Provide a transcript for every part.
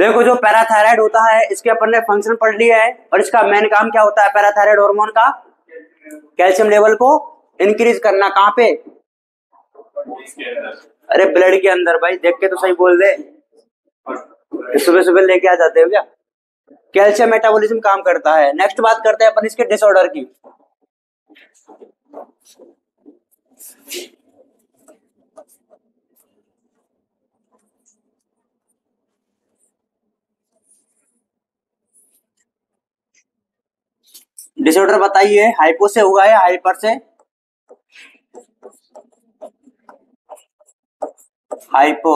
देखो जो पैराथायराइड होता है इसके अपन ने फंक्शन पढ़ लिया है और इसका मेन काम क्या होता है पैराथायराइड हार्मोन का, कैल्शियम लेवल को इंक्रीज करना। कहाँ पे? अरे ब्लड के अंदर। भाई देख के तो सही बोल दे, सुबह सुबह लेके आ जाते हो क्या? कैल्शियम मेटाबॉलिज्म काम करता है। नेक्स्ट बात करते हैं अपन इसके डिसऑर्डर की। डिसऑर्डर बताइए, हाइपो से होगा या हाइपर से? Hypo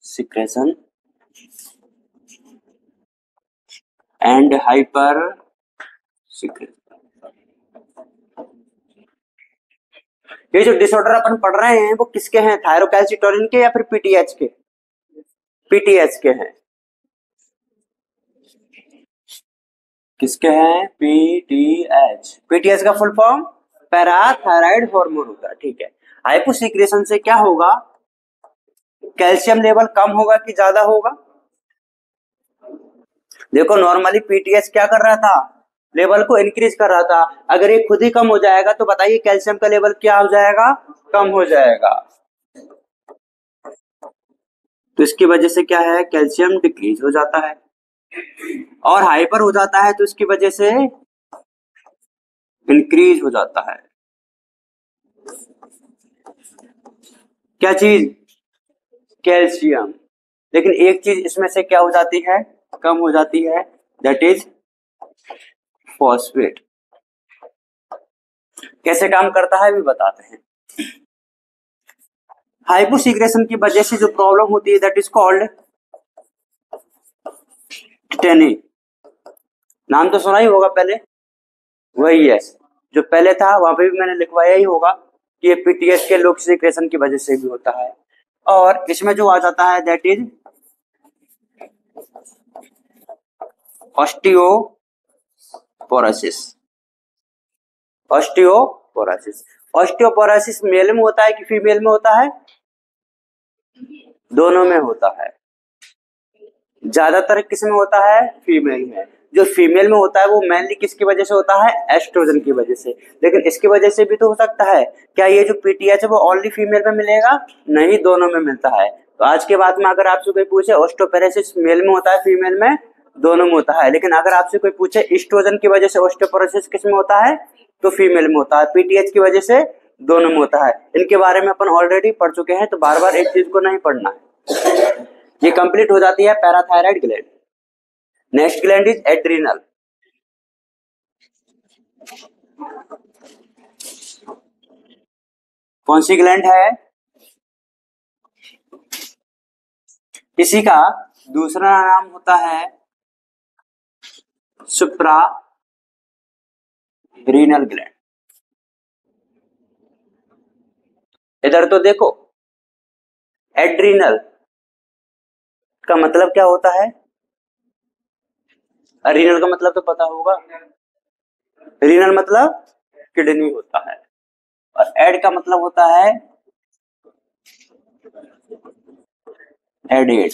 secretion and hyper secretion. ये जो डिसऑर्डर अपन पढ़ रहे हैं वो किसके हैं, थायरोकैल्सिटोनिन के या फिर पीटीएच के? पीटीएच के हैं। किसके हैं? पीटीएच। पीटीएच का फुल फॉर्म पैराथायराइड हार्मोन होता है, ठीक है। हाइपोसिक्रेशन से क्या होगा, कैल्शियम लेवल कम होगा कि ज्यादा होगा? देखो नॉर्मली पीटीएच क्या कर रहा था, लेवल को इंक्रीज कर रहा था। अगर ये खुद ही कम हो जाएगा तो बताइए कैल्शियम का लेवल क्या हो जाएगा, कम हो जाएगा। तो इसकी वजह से क्या है, कैल्शियम डिक्रीज हो जाता है। और हाइपर हो जाता है तो इसकी वजह से इंक्रीज हो जाता है। क्या चीज? कैल्शियम। लेकिन एक चीज इसमें से क्या हो जाती है, कम हो जाती है, दैट इज फॉस्फेट। कैसे काम करता है भी बताते हैं। हाइपोसिक्रेशन की वजह से जो प्रॉब्लम होती है दैट इज कॉल्ड टेनी। नाम तो सुना ही होगा पहले, वही है जो पहले था, वहां पे भी मैंने लिखवाया ही होगा कि ये पीटीएस के लोक सिक्रेशन की वजह से भी होता है। और इसमें जो आ जाता है that is osteoporosis. Osteoporosis. Osteoporosis male में होता है कि फीमेल में होता है? दोनों में होता है। ज्यादातर किस में होता है, फीमेल में। जो फीमेल में होता है वो मेनली किसकी वजह से होता है, एस्ट्रोजन की वजह से। लेकिन इसकी वजह से भी तो हो सकता है। क्या ये जो पीटीएच है वो ओनली फीमेल में मिलेगा? नहीं, दोनों में मिलता है। तो आज के बाद में अगर आपसे कोई पूछे ऑस्टियोपोरोसिस मेल में होता है फीमेल में, दोनों में होता है। लेकिन अगर आपसे कोई पूछे एस्ट्रोजन की वजह से ऑस्टियोपोरोसिस किस में होता है, तो फीमेल में होता है। पीटीएच की वजह से दोनों में होता है। इनके बारे में अपन ऑलरेडी पढ़ चुके हैं, तो बार बार एक चीज को नहीं पढ़ना है। ये कंप्लीट हो जाती है parathyroid gland. Next gland is adrenal. कौन सी ग्लैंड है? इसी का दूसरा नाम होता है सुप्रा रीनल ग्लैंड। इधर तो देखो, एड्रिनल का मतलब क्या होता है? रीनल का मतलब तो पता होगा, रीनल मतलब किडनी होता है। और एड का मतलब होता है एडेड।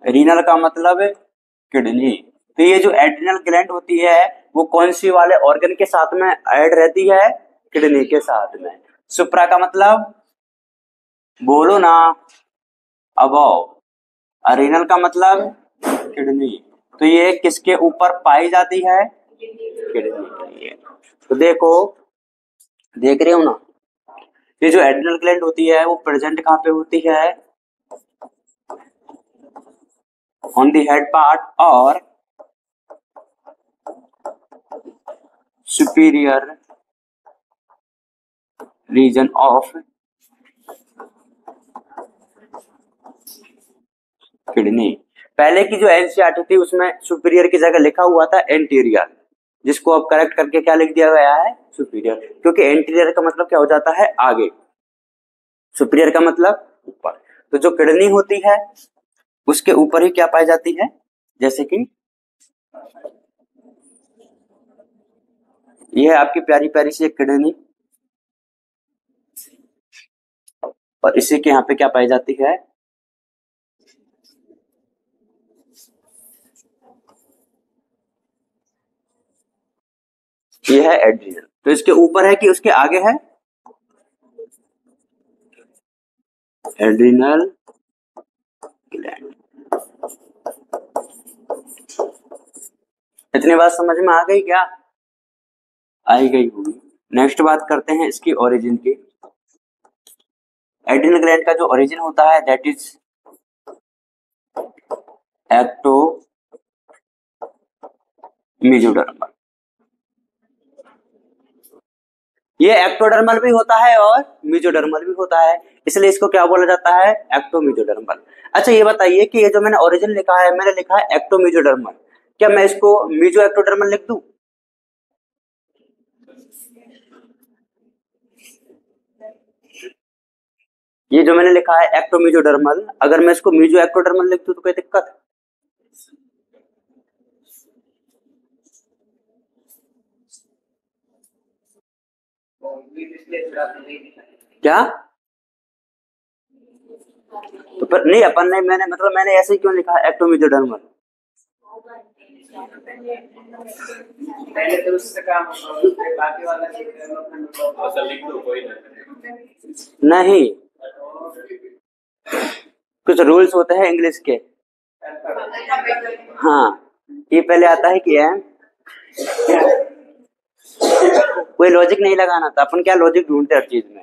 रीनल का मतलब किडनी। तो ये जो एड्रिनल ग्लैंड होती है वो कौन सी वाले ऑर्गन के साथ में ऐड रहती है, किडनी के साथ में। सुप्रा का मतलब बोलो ना, अबव। रीनल का मतलब किडनी। तो ये किसके ऊपर पाई जाती है, किडनी। तो देखो, देख रहे हो ना, ये जो एड्रिनल ग्लैंड होती है वो प्रेजेंट कहाँ पे होती है, ऑन द हेड पार्ट और सुपीरियर रीजन ऑफ किडनी। पहले की जो एनसीईआरटी थी उसमें सुपीरियर की जगह लिखा हुआ था एंटीरियर, जिसको अब करेक्ट करके क्या लिख दिया गया है, सुपीरियर। क्योंकि एंटीरियर का मतलब क्या हो जाता है, आगे। सुपीरियर का मतलब ऊपर। तो जो किडनी होती है उसके ऊपर ही क्या पाई जाती है, जैसे कि ये है आपकी प्यारी प्यारी सी एक किडनी, और इसी के यहाँ पे क्या पाई जाती है, ये है एड्रिनल। तो इसके ऊपर है कि उसके आगे है? Adrenal gland. इतनी बात समझ में आ गई क्या? आई गई होगी। नेक्स्ट बात करते हैं इसकी ओरिजिन की। एड्रिनल ग्लैंड का जो ओरिजिन होता है दैट इज एक्टो मेसोडर्मल। ये एक्टोडर्मल भी होता है और मेसोडर्मल भी होता है, इसलिए इसको क्या बोला जाता है? एक्टोमेसोडर्मल। अच्छा ये बताइए कि ये जो मैंने ओरिजिन लिखा है, मैंने लिखा है एक्टोमेसोडर्मल, क्या मैं इसको मीजो एक्टोडर्मल लिख दूं? ये जो मैंने लिखा है एक्टोमेसोडर्मल, अगर मैं इसको मीजो एक्टोडर्मल लिख दूं तो कोई दिक्कत? क्या? तो फिर नहीं, अपन ने मैंने मतलब मैंने ऐसे ही क्यों लिखा है एक्टोमेसोडर्मल? पहले तो उससे काम बाकी वाला लिख दो कोई नहीं। कुछ रूल्स होते हैं इंग्लिश के। हाँ, ये पहले आता है कि एम, कोई लॉजिक नहीं लगाना था, अपन क्या लॉजिक ढूंढते हर चीज में।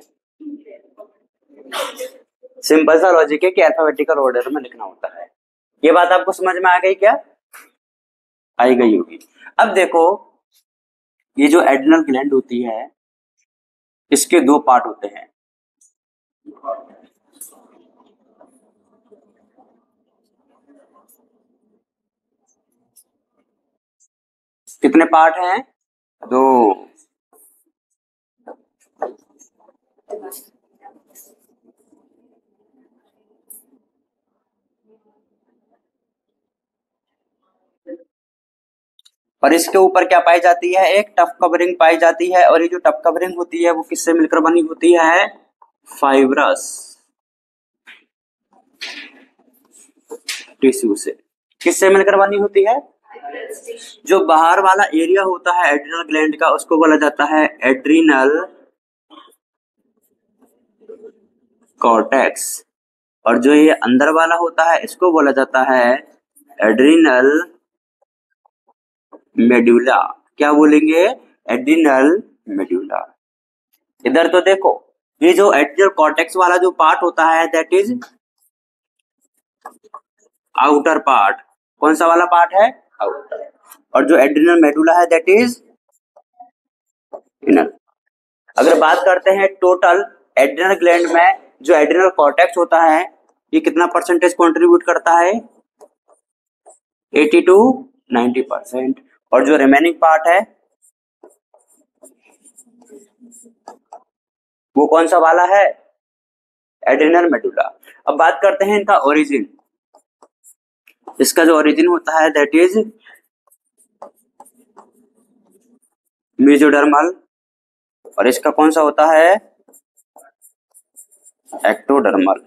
सिंपल सा लॉजिक है कि अल्फाबेटिकल ऑर्डर में लिखना होता है। ये बात आपको समझ में आ गई क्या? आई गई होगी। अब देखो, ये जो एड्रिनल ग्लैंड होती है इसके दो पार्ट होते हैं। कितने पार्ट हैं? दो। और इसके ऊपर क्या पाई जाती है? एक टफ कवरिंग पाई जाती है, और ये जो टफ कवरिंग होती है वो किससे मिलकर बनी होती है? फाइब्रस टिश्यू से। किससे मिलकर बनी होती है? जो बाहर वाला एरिया होता है एड्रिनल ग्लैंड का उसको बोला जाता है एड्रिनल कॉर्टेक्स, और जो ये अंदर वाला होता है इसको बोला जाता है एड्रिनल मेडुला। क्या बोलेंगे? Adrenal medulla. इधर तो देखो, ये जो एड्रिनल कॉर्टेक्स वाला जो पार्ट होता है दैट इज आउटर पार्ट। कौन सा वाला पार्ट है? आउटर। और जो एड्रिनल मेडुला है दैट इज इनर। अगर बात करते हैं टोटल एड्रिनल ग्लैंड में, जो एड्रिनल कॉर्टेक्स होता है ये कितना परसेंटेज कंट्रीब्यूट करता है? 80 to 90%। और जो रिमेनिंग पार्ट है वो कौन सा वाला है? Adrenal medulla. अब बात करते हैं इनका ओरिजिन। इसका जो ओरिजिन होता है दैट इज मेसोडर्मल, और इसका कौन सा होता है? एक्टोडर्मल।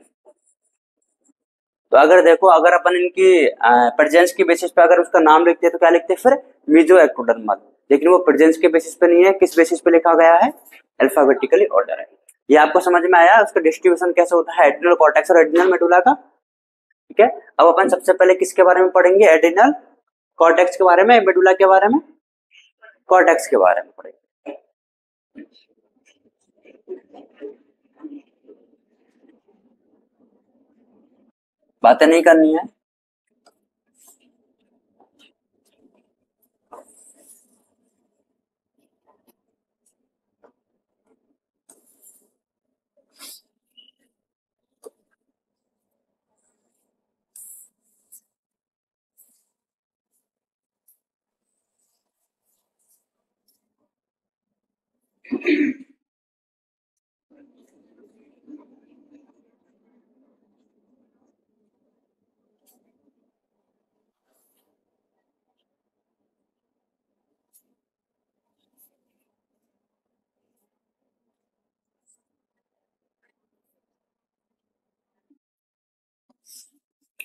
तो अगर देखो, अगर अपन इनकी प्रेजेंस के बेसिस पे अगर उसका नाम लिखते हैं तो क्या लिखते हैं फिर? Meso ectodermal. लेकिन वो प्रेजेंस के बेसिस पे नहीं है, किस बेसिस पे लिखा गया है? अल्फाबेटिकली ऑर्डर है। ये आपको समझ में आया उसका डिस्ट्रीब्यूशन कैसे होता है एड्रिनल कॉर्टेक्स और एड्रिनल मेडुला का? ठीक है। अब अपन सबसे पहले किसके बारे में पढ़ेंगे? एड्रिनल कॉर्टेक्स के बारे में, मेडुला के बारे में? कॉर्टेक्स के बारे में पढ़ेंगे। बातें नहीं करनी है।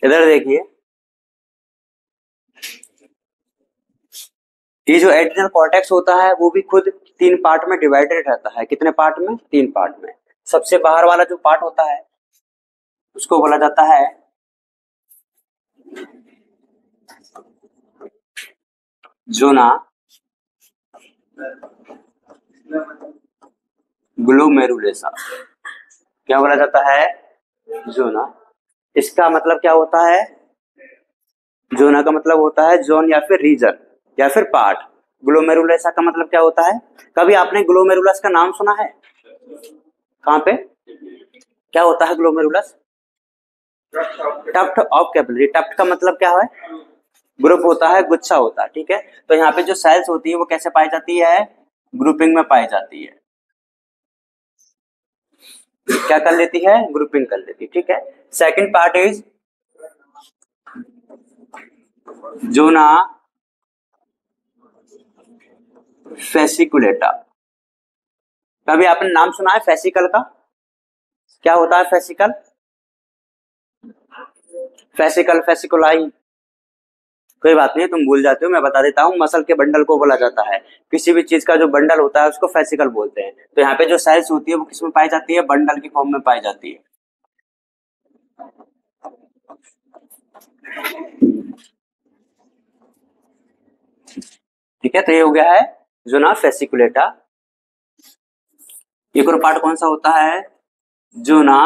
इधर देखिए, ये जो एड्रिनल कॉर्टेक्स होता है वो भी खुद 3 पार्ट में डिवाइडेड रहता है। कितने पार्ट में? 3 पार्ट में। सबसे बाहर वाला जो पार्ट होता है उसको बोला जाता है जोना ग्लोमेरुलेसा। क्या बोला जाता है? जोना। इसका मतलब क्या होता है? जोना का मतलब होता है जोन या फिर रीजन या फिर पार्ट। ग्लोमेरुलेसा का मतलब क्या होता है? कभी आपने ग्लोमेरुलस का नाम सुना है? कहाँ पे? क्या होता है glomerulus? Tuft of capillary. Tuft का मतलब क्या है? ग्रुप होता है, गुच्छा होता है। ठीक है, तो यहाँ पे जो सेल्स होती है वो कैसे पाई जाती है? ग्रुपिंग में पाई जाती है। क्या कर लेती है? ग्रुपिंग कर लेती है। ठीक है, second part is zona fasciculata. कभी आपने नाम सुना है फेसिकल का? क्या होता है फेसिकल? फेसिकल, फेसिकुलाई, कोई बात नहीं, तुम भूल जाते हो, मैं बता देता हूँ। मसल के बंडल को बोला जाता है। किसी भी चीज का जो बंडल होता है उसको फेसिकल बोलते हैं। तो यहाँ पे जो सेल्स होती है वो किसमें पाई जाती है? बंडल की फॉर्म में पाई जाती है। ठीक है, तो ये हो गया है जोना फेसिकुलेटा। एक और पार्ट कौन सा होता है? जोना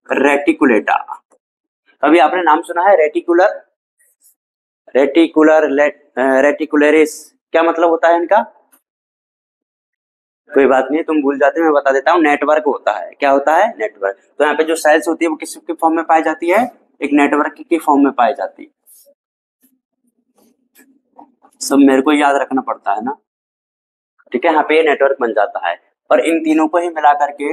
रेटिकुलेटा। कभी आपने नाम सुना है रेटिकुलर? रेटिकुलरिस, क्या मतलब होता है इनका? कोई बात नहीं, तुम भूल जाते हो, मैं बता देता हूँ। नेटवर्क होता है। क्या होता है? नेटवर्क। तो यहाँ पे जो सेल्स होती है वो किसके फॉर्म में पाई जाती है? एक नेटवर्क की फॉर्म में पाई जाती है। सब मेरे को याद रखना पड़ता है ना। ठीक है, यहाँ पे नेटवर्क बन जाता है और इन तीनों को ही मिला करके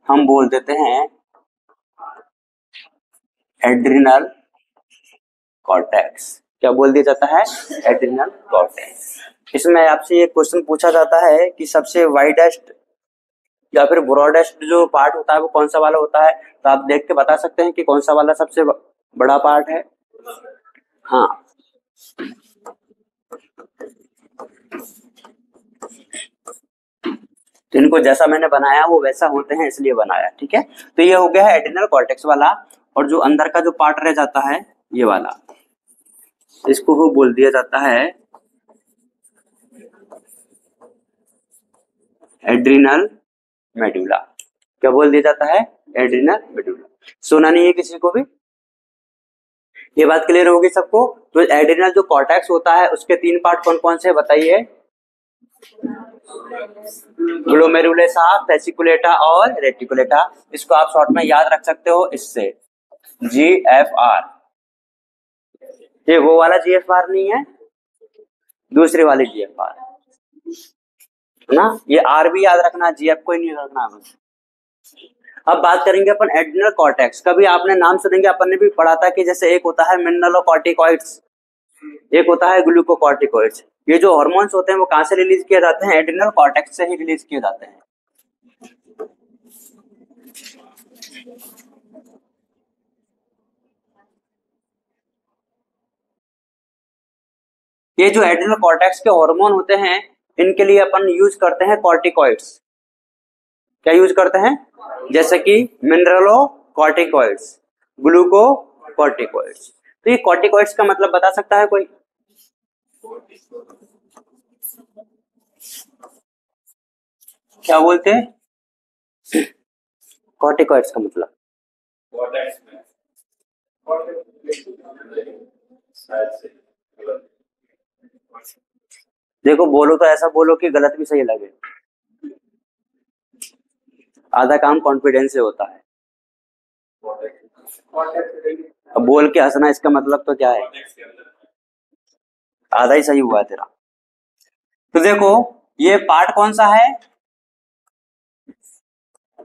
हम बोल देते हैं एड्रिनल कॉर्टेक्स। क्या बोल दिया जाता है? Adrenal cortex. इसमें आपसे ये क्वेश्चन पूछा जाता है कि सबसे वाइडेस्ट या फिर ब्रॉडेस्ट जो पार्ट होता है वो कौन सा वाला होता है? तो आप देख के बता सकते हैं कि कौन सा वाला सबसे बड़ा पार्ट है। हाँ, तो इनको जैसा मैंने बनाया वो वैसा होते हैं इसलिए बनाया। ठीक है, तो ये हो गया है एड्रिनल कॉर्टेक्स वाला। और जो अंदर का जो पार्ट रह जाता है ये वाला, इसको वो बोल दिया जाता है एड्रिनल मेडुला। क्या बोल दिया जाता है? Adrenal medulla. सुना नहीं है किसी को भी? ये बात क्लियर होगी सबको? तो एड्रिनल जो कॉर्टेक्स होता है उसके 3 पार्ट कौन कौन से बताइए? ग्लोमेरुलेसा, फेसिकुलेटा और रेटिकुलेटा। इसको आप शॉर्ट में याद रख सकते हो इससे, GFR। ये वो वाला GFR नहीं है, दूसरी वाली GFR ना। ये R भी याद रखना, GF को ही नहीं रखना। अब बात करेंगे अपन एड्रिनल कॉर्टेक्स। कभी आपने नाम सुनेंगे, अपन ने भी पढ़ा था कि जैसे एक होता है मिनरलोकॉर्टिकॉइड्स, एक होता है ग्लूकोकॉर्टिकॉइड्स। ये जो हार्मोन्स होते हैं वो कहां से रिलीज किए जाते हैं? एड्रिनल कॉर्टेक्स से ही रिलीज किए जाते हैं। ये जो एड्रिनल कॉर्टेक्स के हार्मोन होते हैं इनके लिए अपन यूज करते हैं कॉर्टिकॉइड्स। क्या यूज करते हैं? जैसे कि मिनरलोकॉर्टिकॉइड्स, ग्लूकोकॉर्टिकॉइड्स। तो ये कॉर्टिकॉइड्स का मतलब बता सकता है कोई? क्या बोलते हैं कॉर्टिकॉइड्स का मतलब? देखो, बोलो तो ऐसा बोलो कि गलत भी सही लगे। आधा काम कॉन्फिडेंस से होता है। अब बोल के हंसना, इसका मतलब तो क्या है? आधा ही सही हुआ है तेरा। तो देखो, ये पार्ट कौन सा है?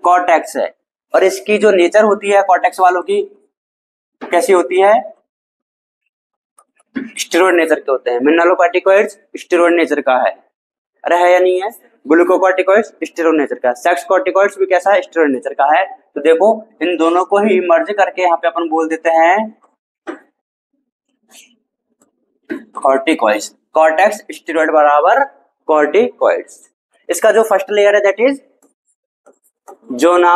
कॉर्टेक्स है। और इसकी जो नेचर होती है कॉर्टेक्स वालों की, कैसी होती है? स्टेरॉइड नेचर के होते हैं। मिनरलोकॉर्टिकॉइड्स स्टेरॉइड नेचर का है। अरे है या नहीं है? ग्लूकोकॉर्टिकॉइड्स स्टेरॉइड नेचर का है। सेक्स कॉर्टिकॉइड्स भी कैसा है? स्टेरॉइड नेचर का है। तो देखो, इन दोनों को ही मर्ज करके यहाँ पे अपन बोल देते हैं कॉर्टिकॉइड्स, कॉर्टेक्स स्टेरॉइड बराबर कॉर्टिकॉइड्स। इसका जो फर्स्ट लेयर है दैट इज जोना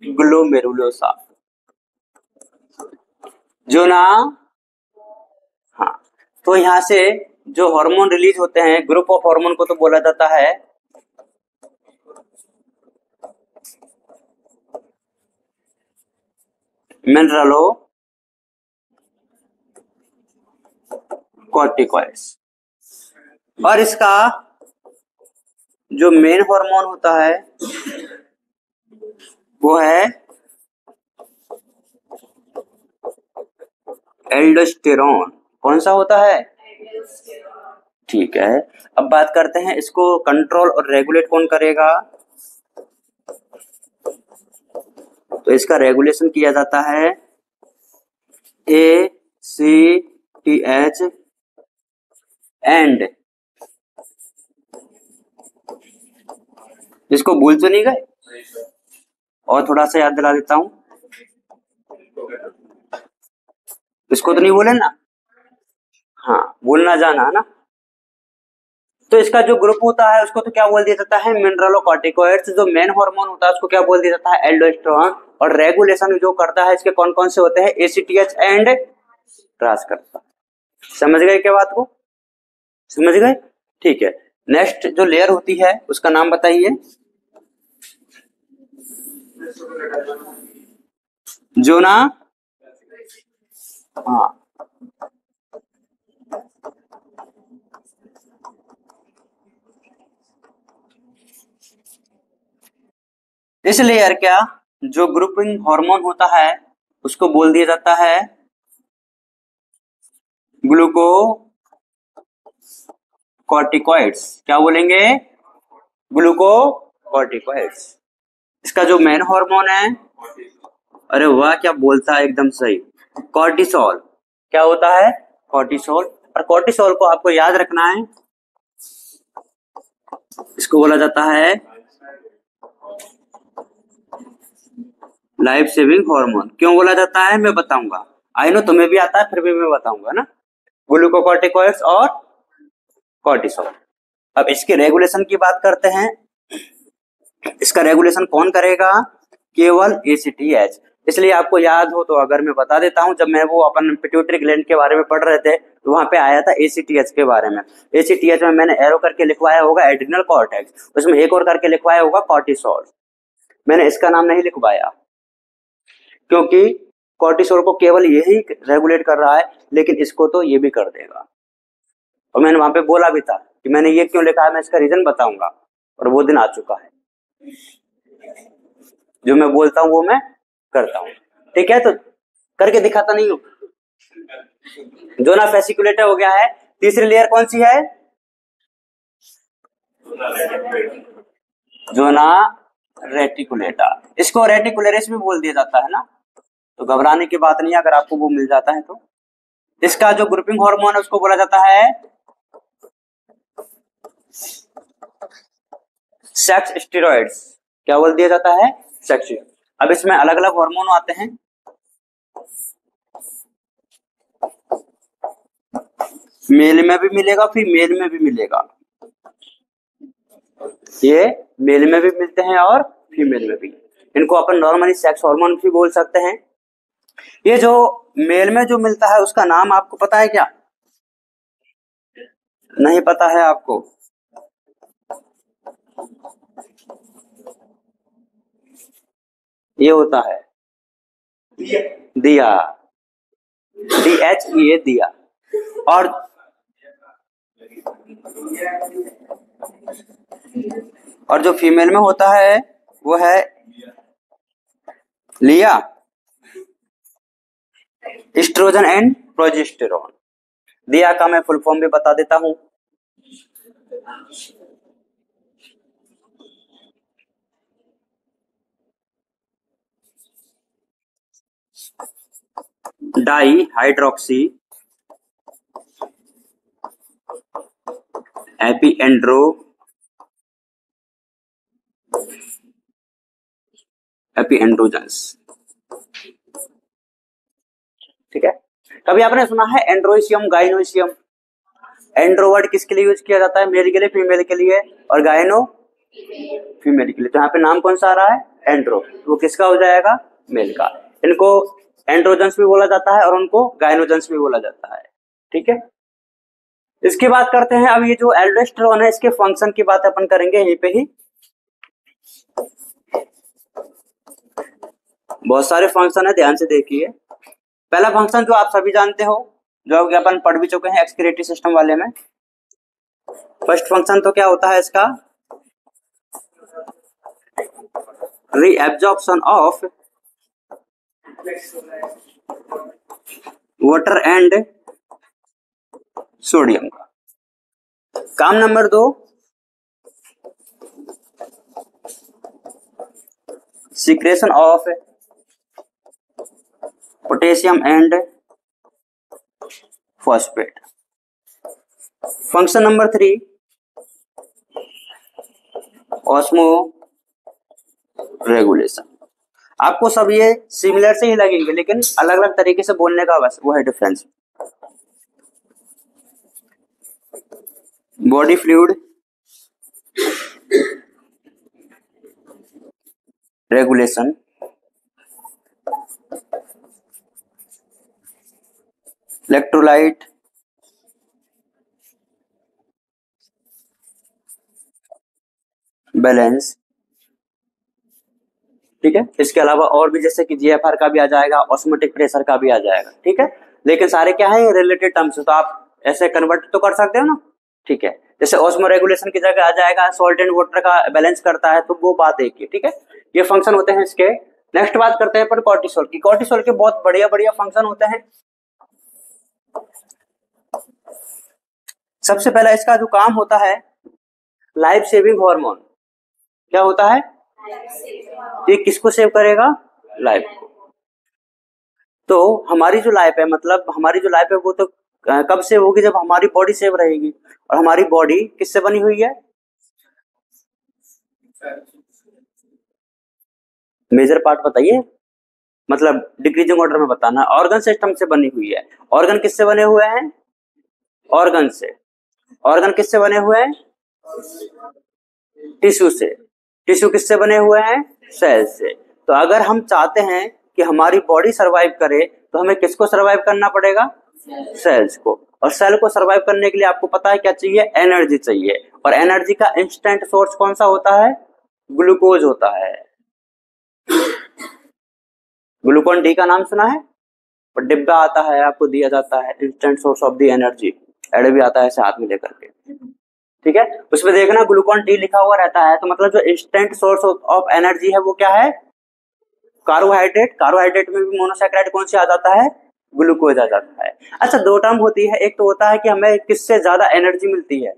ग्लोमेरुलोसा, जोना। हाँ, तो यहां से जो हार्मोन रिलीज होते हैं, ग्रुप ऑफ हार्मोन को तो बोला जाता है मिनरलो कॉर्टिकॉइड्स। और इसका जो मेन हार्मोन होता है वो है एल्डोस्टेरोन। कौन सा होता है? ठीक है। अब बात करते हैं इसको कंट्रोल और रेगुलेट कौन करेगा। तो इसका रेगुलेशन किया जाता है ACTH एंड, इसको भूल तो नहीं गए? और थोड़ा सा याद दिला देता हूं, इसको तो नहीं बोले ना? हाँ, भूलना जाना है ना। तो इसका जो ग्रुप होता है उसको तो क्या बोल दिया जाता है? मिनरलोकॉर्टिकॉइड्स। जो मेन हार्मोन होता है उसको क्या बोल दिया जाता है? एल्डोस्टेरोन। और रेगुलेशन जो करता है इसके कौन कौन से होते हैं? ACTH एंड ट्रांस करता। समझ गए क्या बात को? समझ गए? ठीक है। नेक्स्ट जो लेयर होती है उसका नाम बताइए। जोना। हाँ, इस लेयर का जो ग्रुपिंग हार्मोन होता है उसको बोल दिया जाता है ग्लूकोकॉर्टिकॉइड्स। क्या बोलेंगे? ग्लूकोकॉर्टिकॉइड्स। इसका जो मेन हार्मोन है, अरे वाह क्या बोलता है, एकदम सही, कॉर्टिसोल। क्या होता है? कॉर्टिसोल। और कॉर्टिसोल को आपको याद रखना है, इसको बोला जाता है लाइफ सेविंग हार्मोन। क्यों बोला जाता है मैं बताऊंगा। आई नो तुम्हें भी आता है, फिर भी मैं बताऊंगा ना। ग्लूकोकॉर्टिकॉइड्स और कॉर्टिसोल। अब इसके रेगुलेशन की बात करते हैं। इसका रेगुलेशन कौन करेगा? केवल ACTH। इसलिए आपको याद हो तो अगर मैं बता देता हूं, जब मैं वो अपन पिट्यूटरी ग्लैंड के बारे में पढ़ रहे थे तो वहां पे आया था ACTH के बारे में। ACTH में मैंने एरो करके लिखवाया होगा एड्रिनल कॉर्टेक्स, उसमें एक और करके लिखवाया होगा कॉर्टिसोल। मैंने इसका नाम नहीं लिखवाया क्योंकि कॉर्टिसोल को केवल यही रेगुलेट कर रहा है, लेकिन इसको तो ये भी कर देगा। और मैंने वहां पे बोला भी था कि मैंने ये क्यों लिखा है, मैं इसका रीजन बताऊंगा। और वो दिन आ चुका है, जो मैं बोलता हूं वो मैं करता हूं। ठीक है, तो करके दिखाता नहीं हूं। जोना फेसिकुलेटा हो गया है। तीसरी लेयर कौन सी है? जोना रेटिकुलेटा। इसको रेटिकुलरिस भी बोल दिया जाता है ना, तो घबराने की बात नहीं है अगर आपको वो मिल जाता है तो। इसका जो ग्रुपिंग हार्मोन है उसको बोला जाता है सेक्स स्टेरॉइड्स। क्या बोल दिया जाता है? सेक्स। अब इसमें अलग अलग हार्मोन आते हैं। मेल में भी मिलेगा, फीमेल में भी मिलेगा। ये मेल में भी मिलते हैं और फीमेल में भी। इनको अपन नॉर्मली सेक्स हार्मोन भी बोल सकते हैं। ये जो मेल में जो मिलता है उसका नाम आपको पता है क्या? नहीं पता है आपको? ये होता है दिया, DHEA, दिया। और जो फीमेल में होता है वो है लिया, एस्ट्रोजन एंड प्रोजेस्टेरोन। दिया का मैं फुल फॉर्म भी बता देता हूं। Dihydroxy epiandro epiandrogens. ठीक है, कभी आपने सुना है एंड्रोइशियम, गाइनोइशियम? एंड्रो वर्ड किसके लिए यूज किया जाता है? मेल के लिए, फीमेल के लिए, और गायनो फीमेल के लिए। तो यहाँ पे नाम कौन सा आ रहा है? एंड्रो। वो किसका हो जाएगा? मेल का। इनको एंड्रोजन्स भी बोला जाता है और उनको गायनोजन्स भी बोला जाता है। ठीक है, इसकी बात करते हैं। अब ये जो एल्डोस्टेरोन है, इसके फंक्शन की बात अपन करेंगे यहीं पे ही। बहुत सारे फंक्शन है, ध्यान से देखिए। पहला फंक्शन जो आप सभी जानते हो, जो अपन पढ़ भी चुके हैं एक्सक्रीटरी सिस्टम वाले में। फर्स्ट फंक्शन तो क्या होता है इसका? Reabsorption of water and sodium का। काम number 2, secretion of potassium and phosphate. Function number 3, osmo regulation. आपको सब ये सिमिलर से ही लगेंगे, लेकिन अलग अलग तरीके से बोलने का बस वो है difference. Body fluid regulation, electrolyte balance. ठीक है, इसके अलावा और भी जैसे कि जीएफआर का भी आ जाएगा, ऑस्मोटिक प्रेशर का भी आ जाएगा। ठीक है, लेकिन सारे क्या है? रिलेटेड टर्म्स, तो आप ऐसे कन्वर्ट तो कर सकते हो ना। ठीक है, जैसे ऑस्मो रेगुलेशन की जगह आ जाएगा सॉल्ट एंड वाटर का बैलेंस करता है, तो वो बात एक ही। ठीक है, ये फंक्शन होते हैं इसके। नेक्स्ट बात करते हैं पर कॉर्टिसोल की। कॉर्टिसोल के बहुत बढ़िया बढ़िया फंक्शन होते हैं। सबसे पहला इसका जो काम होता है, लाइफ सेविंग हार्मोन। क्या होता है? ये किसको सेव करेगा? लाइफ को। तो हमारी जो लाइफ है, मतलब हमारी जो लाइफ है वो तो कब सेव होगी? जब हमारी बॉडी सेव रहेगी। और हमारी बॉडी किससे बनी हुई है? मेजर पार्ट बताइए, मतलब डिक्रीजिंग ऑर्डर में बताना। ऑर्गन सिस्टम से बनी हुई है। ऑर्गन किससे बने हुए हैं? ऑर्गन से। ऑर्गन किससे बने हुए हैं? टिश्यू से। टिश्यू किससे बने हुए हैं? सेल से। तो अगर हम चाहते हैं कि हमारी बॉडी सरवाइव करे, तो हमें किसको सरवाइव करना पड़ेगा? सेल्स को। और सेल को सरवाइव करने के लिए आपको पता है क्या चाहिए? एनर्जी चाहिए। और एनर्जी का इंस्टेंट सोर्स कौन सा होता है? ग्लूकोज होता है। ग्लूकोन डी का नाम सुना है? और डिब्बा आता है, आपको दिया जाता है instant source of the energy. एड भी आता है ऐसे हाथ में लेकर के। ठीक है, उसमें देखना ग्लूकोन डी लिखा हुआ रहता है, तो मतलब जो इंस्टेंट सोर्स ऑफ एनर्जी है वो क्या है? कार्बोहाइड्रेट। कार्बोहाइड्रेट में भी मोनोसैकेराइड कौन सी आ जाता है? ग्लूकोज आ जाता है। अच्छा, दो टर्म होती है। एक तो होता है कि हमें किससे ज्यादा एनर्जी मिलती है,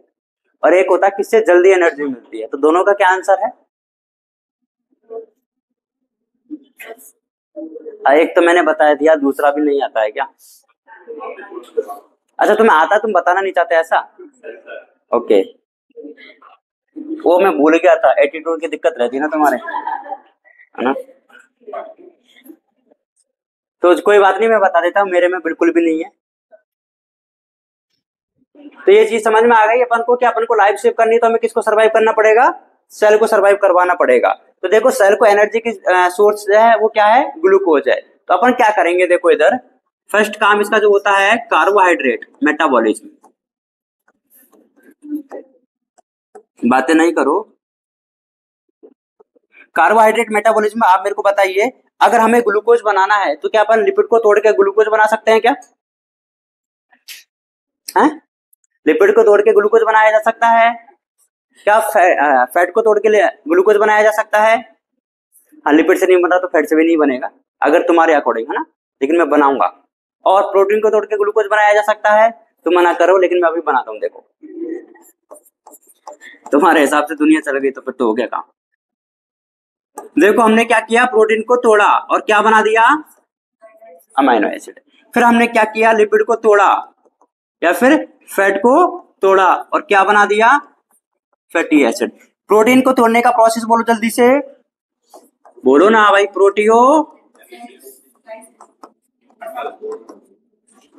और एक होता है किससे जल्दी एनर्जी मिलती है। तो दोनों का क्या आंसर है? एक तो मैंने बताया दिया, दूसरा भी नहीं आता है क्या? अच्छा, तुम्हें आता, तुम बताना नहीं चाहते ऐसा? ओके, वो मैं भूल गया था। एटीट्यूड की दिक्कत रहती है ना तुम्हारे, है ना? तो कोई बात नहीं, मैं बता देता हूँ, मेरे में बिल्कुल भी नहीं है। तो ये चीज समझ में आ गई अपन को कि अपन को लाइफ सेव करनी है तो हमें किसको सरवाइव करना पड़ेगा? सेल को सरवाइव करवाना पड़ेगा। तो देखो, सेल को एनर्जी की सोर्स जो है वो क्या है? ग्लूकोज है। तो अपन क्या करेंगे? देखो इधर, फर्स्ट काम इसका जो होता है कार्बोहाइड्रेट मेटाबॉलिज्म। बातें नहीं करो। कार्बोहाइड्रेट मेटाबॉलिज्म आप मेरे को बताइए, अगर हमें ग्लूकोज बनाना है तो क्या अपन लिपिड को तोड़ के ग्लूकोज बना सकते हैं क्या? हैं? लिपिड को तोड़ के ग्लूकोज बनाया जा सकता है क्या? फैट को तोड़ के ग्लूकोज बनाया जा सकता है? हाँ, लिपिड से नहीं बना तो फैट से भी नहीं बनेगा, अगर तुम्हारे अकॉर्डिंग, है ना? लेकिन मैं बनाऊंगा। और प्रोटीन को तोड़ के ग्लूकोज बनाया जा सकता है? तुम मना करो, लेकिन मैं अभी बनाता हूँ। देखो, तुम्हारे हिसाब से दुनिया चल गई तो फिर तो हो गया काम। देखो, हमने क्या किया? प्रोटीन को तोड़ा और क्या बना दिया? Amino acid. फिर हमने क्या किया? लिपिड को तोड़ा या फिर फैट को तोड़ा और क्या बना दिया? Fatty acid. प्रोटीन को तोड़ने का प्रोसेस बोलो जल्दी से, बोलो ना भाई।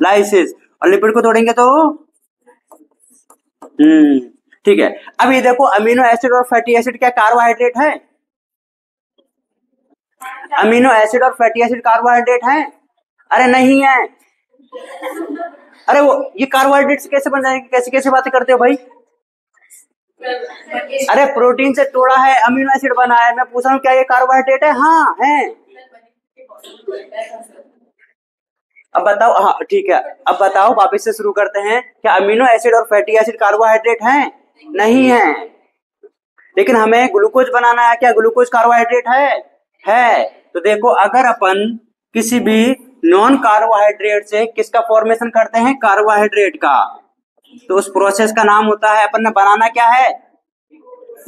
लाइसिस, और लिपिड को तोड़ेंगे तो ठीक है। अब ये देखो, अमीनो एसिड और फैटी एसिड क्या कार्बोहाइड्रेट है? अमीनो एसिड और फैटी एसिड कार्बोहाइड्रेट है? अरे नहीं है। अरे वो ये कार्बोहाइड्रेट से कैसे बन जाएंगे? कैसे कैसे बातें करते हो भाई? अरे प्रोटीन से तोड़ा है, अमीनो एसिड बना है। मैं पूछ रहा हूँ क्या ये कार्बोहाइड्रेट है? हाँ है। अब बताओ, हाँ ठीक है, अब बताओ, वापस से शुरू करते हैं। क्या अमीनो एसिड और फैटी एसिड कार्बोहाइड्रेट हैं? नहीं है। लेकिन हमें ग्लूकोज बनाना है, क्या ग्लूकोज कार्बोहाइड्रेट है। तो देखो, अगर अपन किसी भी नॉन कार्बोहाइड्रेट से किसका फॉर्मेशन करते हैं? कार्बोहाइड्रेट का, तो उस प्रोसेस का नाम होता है, अपन ने बनाना क्या है?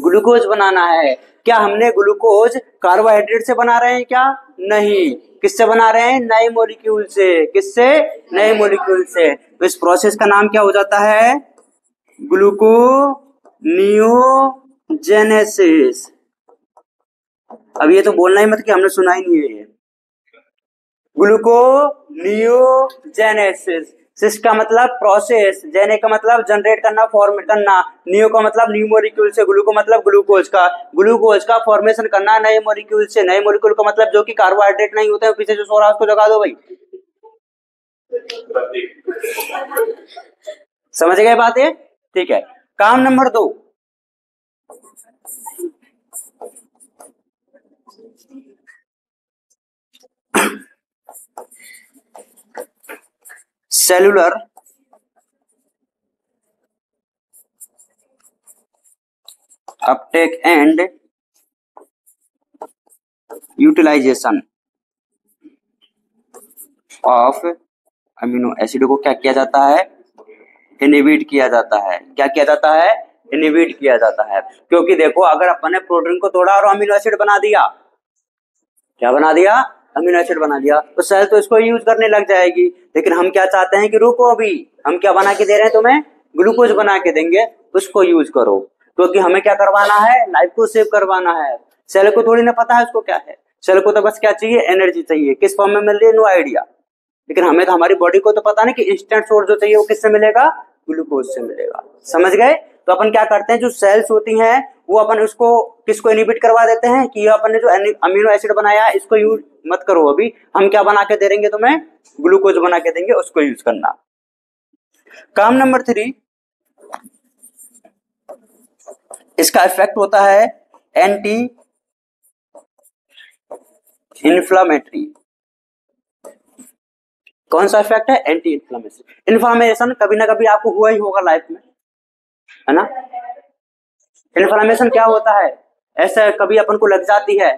ग्लूकोज बनाना है। क्या हमने ग्लूकोज कार्बोहाइड्रेट से बना रहे हैं क्या? नहीं। किससे बना रहे हैं? नए मॉलिक्यूल से। किससे? नए मॉलिक्यूल से। तो इस प्रोसेस का नाम क्या हो जाता है? ग्लूकोनियोजेनेसिस। अब ये तो बोलना ही मत कि हमने सुना ही नहीं है ये। ग्लूकोनियोजेनेसिस। सिस का मतलब प्रोसेस, जेने का मतलब जनरेट करना, फॉर्मेट करना, नियो का मतलब न्यू मॉलिक्यूल से, ग्लू का मतलब ग्लूकोज का फॉर्मेशन करना नए मॉलिक्यूल से। नए मॉलिक्यूल का मतलब जो कि कार्बोहाइड्रेट नहीं होते हैं। पीछे जो सो रहा है उसको जगा दो भाई। समझ गए बात ये? ठीक है। काम number 2, cellular uptake and utilisation of amino acid को क्या किया जाता है? इनहिबिट किया जाता है। क्या किया जाता है? इनहिबिट किया जाता है। क्योंकि देखो, अगर अपन ने प्रोटीन को तोड़ा और अमीनो एसिड बना दिया, क्या बना दिया? अमीनो एसिड बना दिया, तो सेल तो इसको यूज करने लग जाएगी। लेकिन हम क्या चाहते हैं कि रुको, अभी हम क्या बना के दे रहे हैं तुम्हें? ग्लूकोज बना के देंगे, उसको यूज करो। क्योंकि हमें क्या करवाना है? लाइफ को सेव करवाना है। सेल को थोड़ी ना पता है उसको क्या है। सेल को तो बस क्या चाहिए? एनर्जी चाहिए। किस फॉर्म में मिल रही है? No idea. लेकिन हमें तो, हमारी बॉडी को तो पता नहीं कि इंस्टेंट सोर्स जो चाहिए वो किससे मिलेगा? ग्लूकोज से मिलेगा। समझ गए? तो अपन क्या करते हैं, जो सेल्स होती हैं वो अपन उसको किसको इनहिबिट करवा देते हैं कि अपन ने जो अमीनो एसिड बनाया है इसको यूज मत करो, अभी हम क्या बना के दे देंगे तुम्हें? ग्लूकोज बना के देंगे, उसको यूज करना। काम नंबर 3, इसका इफेक्ट होता है एंटी इन्फ्लामेटरी। कौन सा इफेक्ट है? Anti inflammation. इन्फ्लामेशन कभी ना कभी आपको हुआ ही होगा लाइफ में, है ना? इन्फ्लामेशन क्या होता है? ऐसा कभी अपन को लग जाती है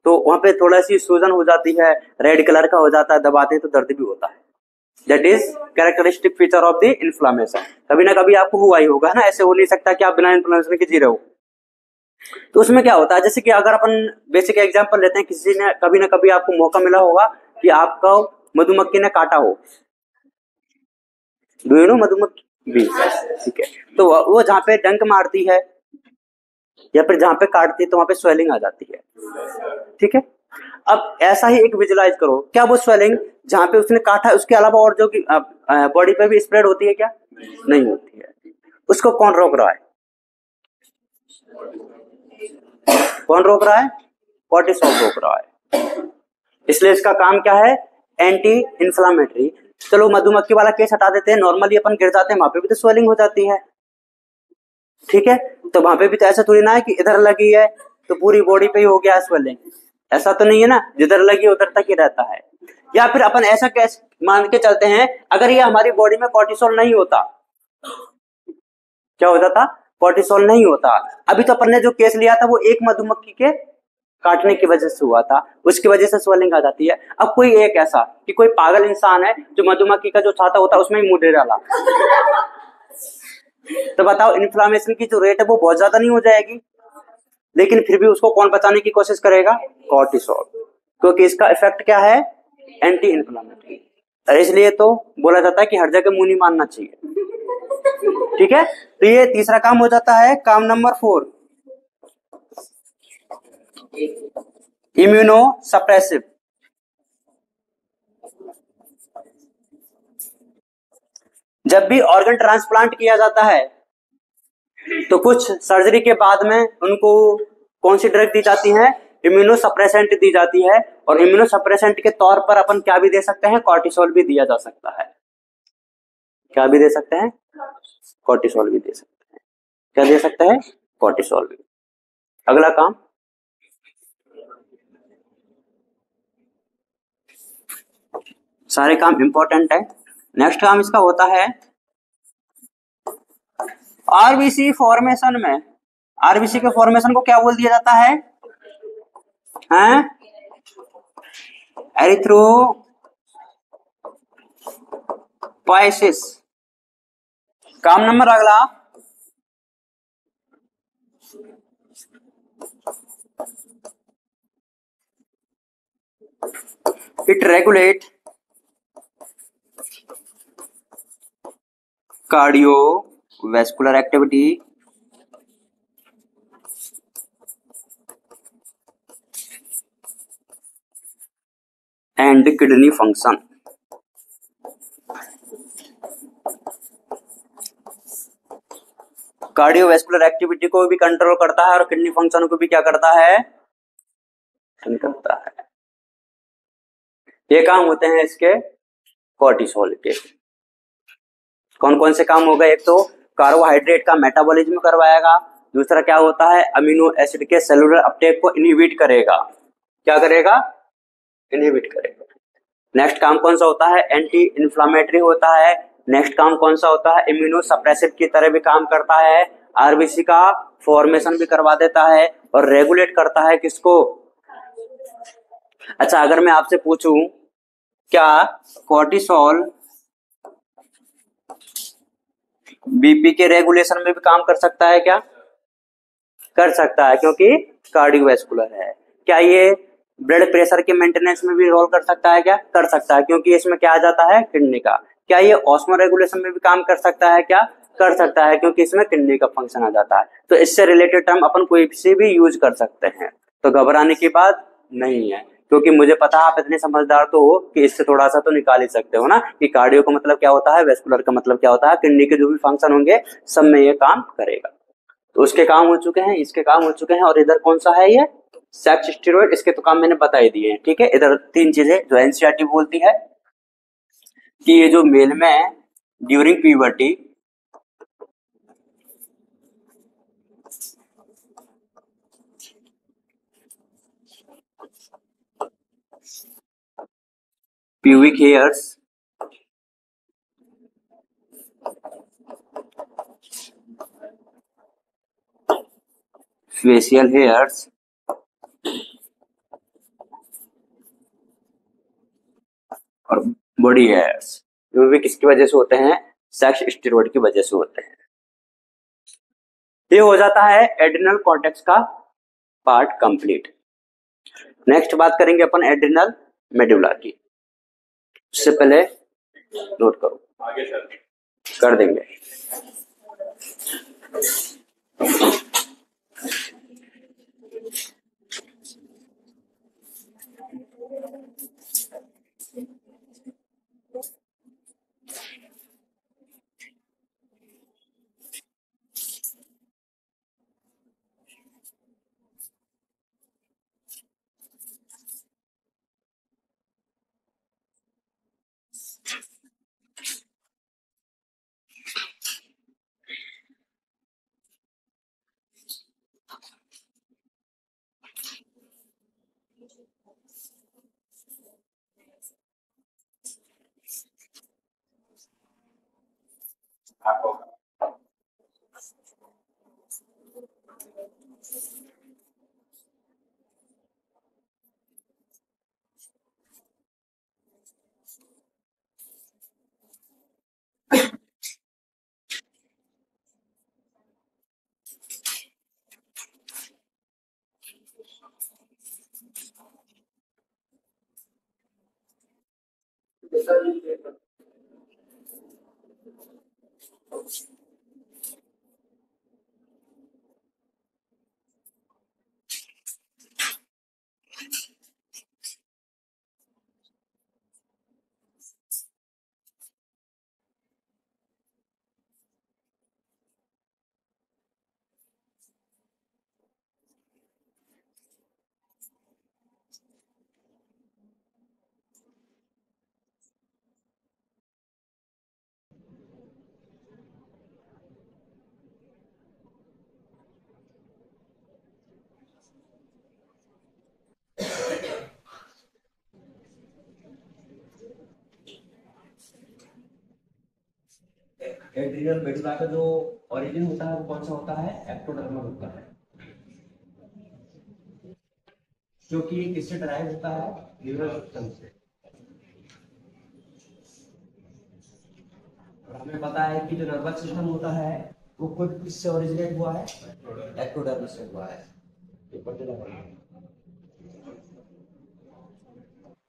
तो वहां पे थोड़ा सी सूजन हो जाती है, रेड कलर का हो जाता है, दबाते हैं तो दर्द भी होता है। That is characteristic feature of the inflammation. कभी ना कभी आपको हुआ ही होगा ना, ऐसे हो नहीं सकता कि आप बिना इन्फ्लामेशन के जी रहे हो। तो उसमें क्या होता है, जैसे कि अगर अपन बेसिक एग्जांपल लेते हैं, किसी ने कभी ना कभी आपको मौका मिला होगा कि आपका मधुमक्खी ने काटा हो। डू यू नो मधुमक्खी भी? ठीक है। तो वो जहाँ पे डंक मारती है या फिर जहां पे काटती है तो वहां पे स्वेलिंग आ जाती है। ठीक है। अब ऐसा ही एक विजुलाइज करो, क्या वो स्वेलिंग जहां पे उसने काटा उसके अलावा और जो कि बॉडी पे भी स्प्रेड होती है क्या? नहीं होती है। उसको कौन रोक रहा है? कौन रोक रहा है? कॉर्टिसोल रोक रहा है। इसलिए इसका काम क्या है? Anti inflammatory. चलो मधुमक्खी वाला केस हटा देते हैं। नॉर्मली अपन गिर जाते हैं, वहां पे भी तो स्वेलिंग हो जाती है। ठीक है। तो वहां पे भी तो ऐसा थोड़ी ना है कि इधर लगी है तो पूरी बॉडी पे ही हो गया स्वेलिंग। ऐसा तो नहीं है ना, जिधर लगी उधर तक ही रहता है। या फिर अपन ऐसा कैसे मान के चलते हैं, अगर ये हमारी बॉडी में कॉर्टिसोल नहीं होता, क्या हो जाता? कॉर्टिसोल नहीं होता। अभी तो अपन ने जो केस लिया था वो एक मधुमक्खी के काटने की वजह से हुआ था, उसकी वजह से स्वेलिंग आ जाती है। अब कोई एक ऐसा कि कोई पागल इंसान है जो मधुमक्खी का जो छाता होता है उसमें ही मुंह दे डाला, तो बताओ इन्फ्लामेशन की जो रेट है वो बहुत ज्यादा नहीं हो जाएगी? लेकिन फिर भी उसको कौन बचाने की कोशिश करेगा? कॉर्टिसोल। क्योंकि इसका इफेक्ट क्या है? Anti inflammatory. इसलिए तो बोला जाता है कि हर जगह मुंह नहीं मानना चाहिए। ठीक है। तो ये तीसरा काम हो जाता है। काम नंबर 4, इम्यूनो सप्रेसिव। जब भी ऑर्गन ट्रांसप्लांट किया जाता है तो कुछ सर्जरी के बाद में उनको कौन सी ड्रग दी जाती है, इम्यूनोसप्रेसेंट दी जाती है, और इम्यूनोसप्रेसेंट के तौर पर अपन क्या भी दे सकते हैं, कॉर्टिसोल भी दिया जा सकता है। क्या भी दे सकते हैं, कॉर्टिसोल भी दे सकते हैं। क्या दे सकते हैं, कॉर्टिसोल भी। अगला काम, सारे काम इंपॉर्टेंट है। नेक्स्ट काम इसका होता है आरबीसी फॉर्मेशन में, आरबीसी के फॉर्मेशन को क्या बोल दिया जाता है, हैं, एरिथ्रोपाइसिस। काम नंबर अगला, it regulate cardiovascular activity and kidney function. Cardiovascular activity को भी कंट्रोल करता है और किडनी फंक्शन को भी क्या करता है, करता है। ये काम होते हैं इसके कॉर्टिसोल के। कौन कौन से काम हो गए, एक तो कार्बोहाइड्रेट का मेटाबॉलिज्म करवाएगा, दूसरा क्या होता है, अमीनो एसिड के सेलुलर अपटेक को इनहिबिट करेगा। क्या करेगा, इनहिबिट करेगा। नेक्स्ट काम कौन सा होता है, एंटी इन्फ्लामेटरी होता है। नेक्स्ट काम कौन सा होता है, इम्यूनो सप्रेसिव की तरह भी काम करता है, आरबीसी का फॉर्मेशन भी करवा देता है और रेगुलेट करता है किसको। अच्छा, अगर मैं आपसे पूछूं क्या कॉर्टिसोल बीपी के रेगुलेशन में भी काम कर सकता है, क्या कर सकता है, क्योंकि कार्डियोवैस्कुलर है। क्या ये ब्लड प्रेशर के मेंटेनेंस में भी रोल कर सकता है, क्या कर सकता है, क्योंकि इसमें क्या आ जाता है, किडनी का। क्या ये ऑस्मो रेगुलेशन में भी काम कर सकता है, क्या कर सकता है, क्योंकि इसमें किडनी का फंक्शन आ जाता है। तो इससे रिलेटेड टर्म अपन कोई से भी यूज कर सकते हैं, तो घबराने की बात नहीं है, क्योंकि मुझे पता है आप इतने समझदार तो हो कि इससे थोड़ा सा तो निकाल ही सकते हो ना कि कार्डियो का मतलब क्या होता है, वेस्कुलर का मतलब क्या होता है, किडनी के जो भी फंक्शन होंगे सब में ये काम करेगा। तो उसके काम हो चुके हैं, इसके काम हो चुके हैं, और इधर कौन सा है, ये सेक्स स्टेरॉइड, इसके तो काम मैंने बता ही दिए हैं। ठीक है, इधर तीन चीजें जो एनसीईआरटी बोलती है कि ये जो मेल में during puberty pubic hairs facial hairs और बॉडी हेयर्स, जो भी किसकी वजह से होते हैं, सेक्स स्टेरॉइड की वजह से होते हैं। ये हो जाता है एड्रिनल कॉर्टेक्स का पार्ट कंप्लीट। नेक्स्ट बात करेंगे अपन एड्रिनल मेडुला की। उससे पहले नोट करो, आगे कर देंगे। एड्रिनल मेडुला का जो ओरिजिन होता है वो कौन सा होता है, एक्टोडर्मल होता है, जो कि किससे ड्राइव होता है, न्यूरल सिस्टम से। और हमें पता है कि जो नर्वस सिस्टम होता है वो खुद किससे ओरिजिनेट हुआ है, एक्टोडर्म से हुआ है।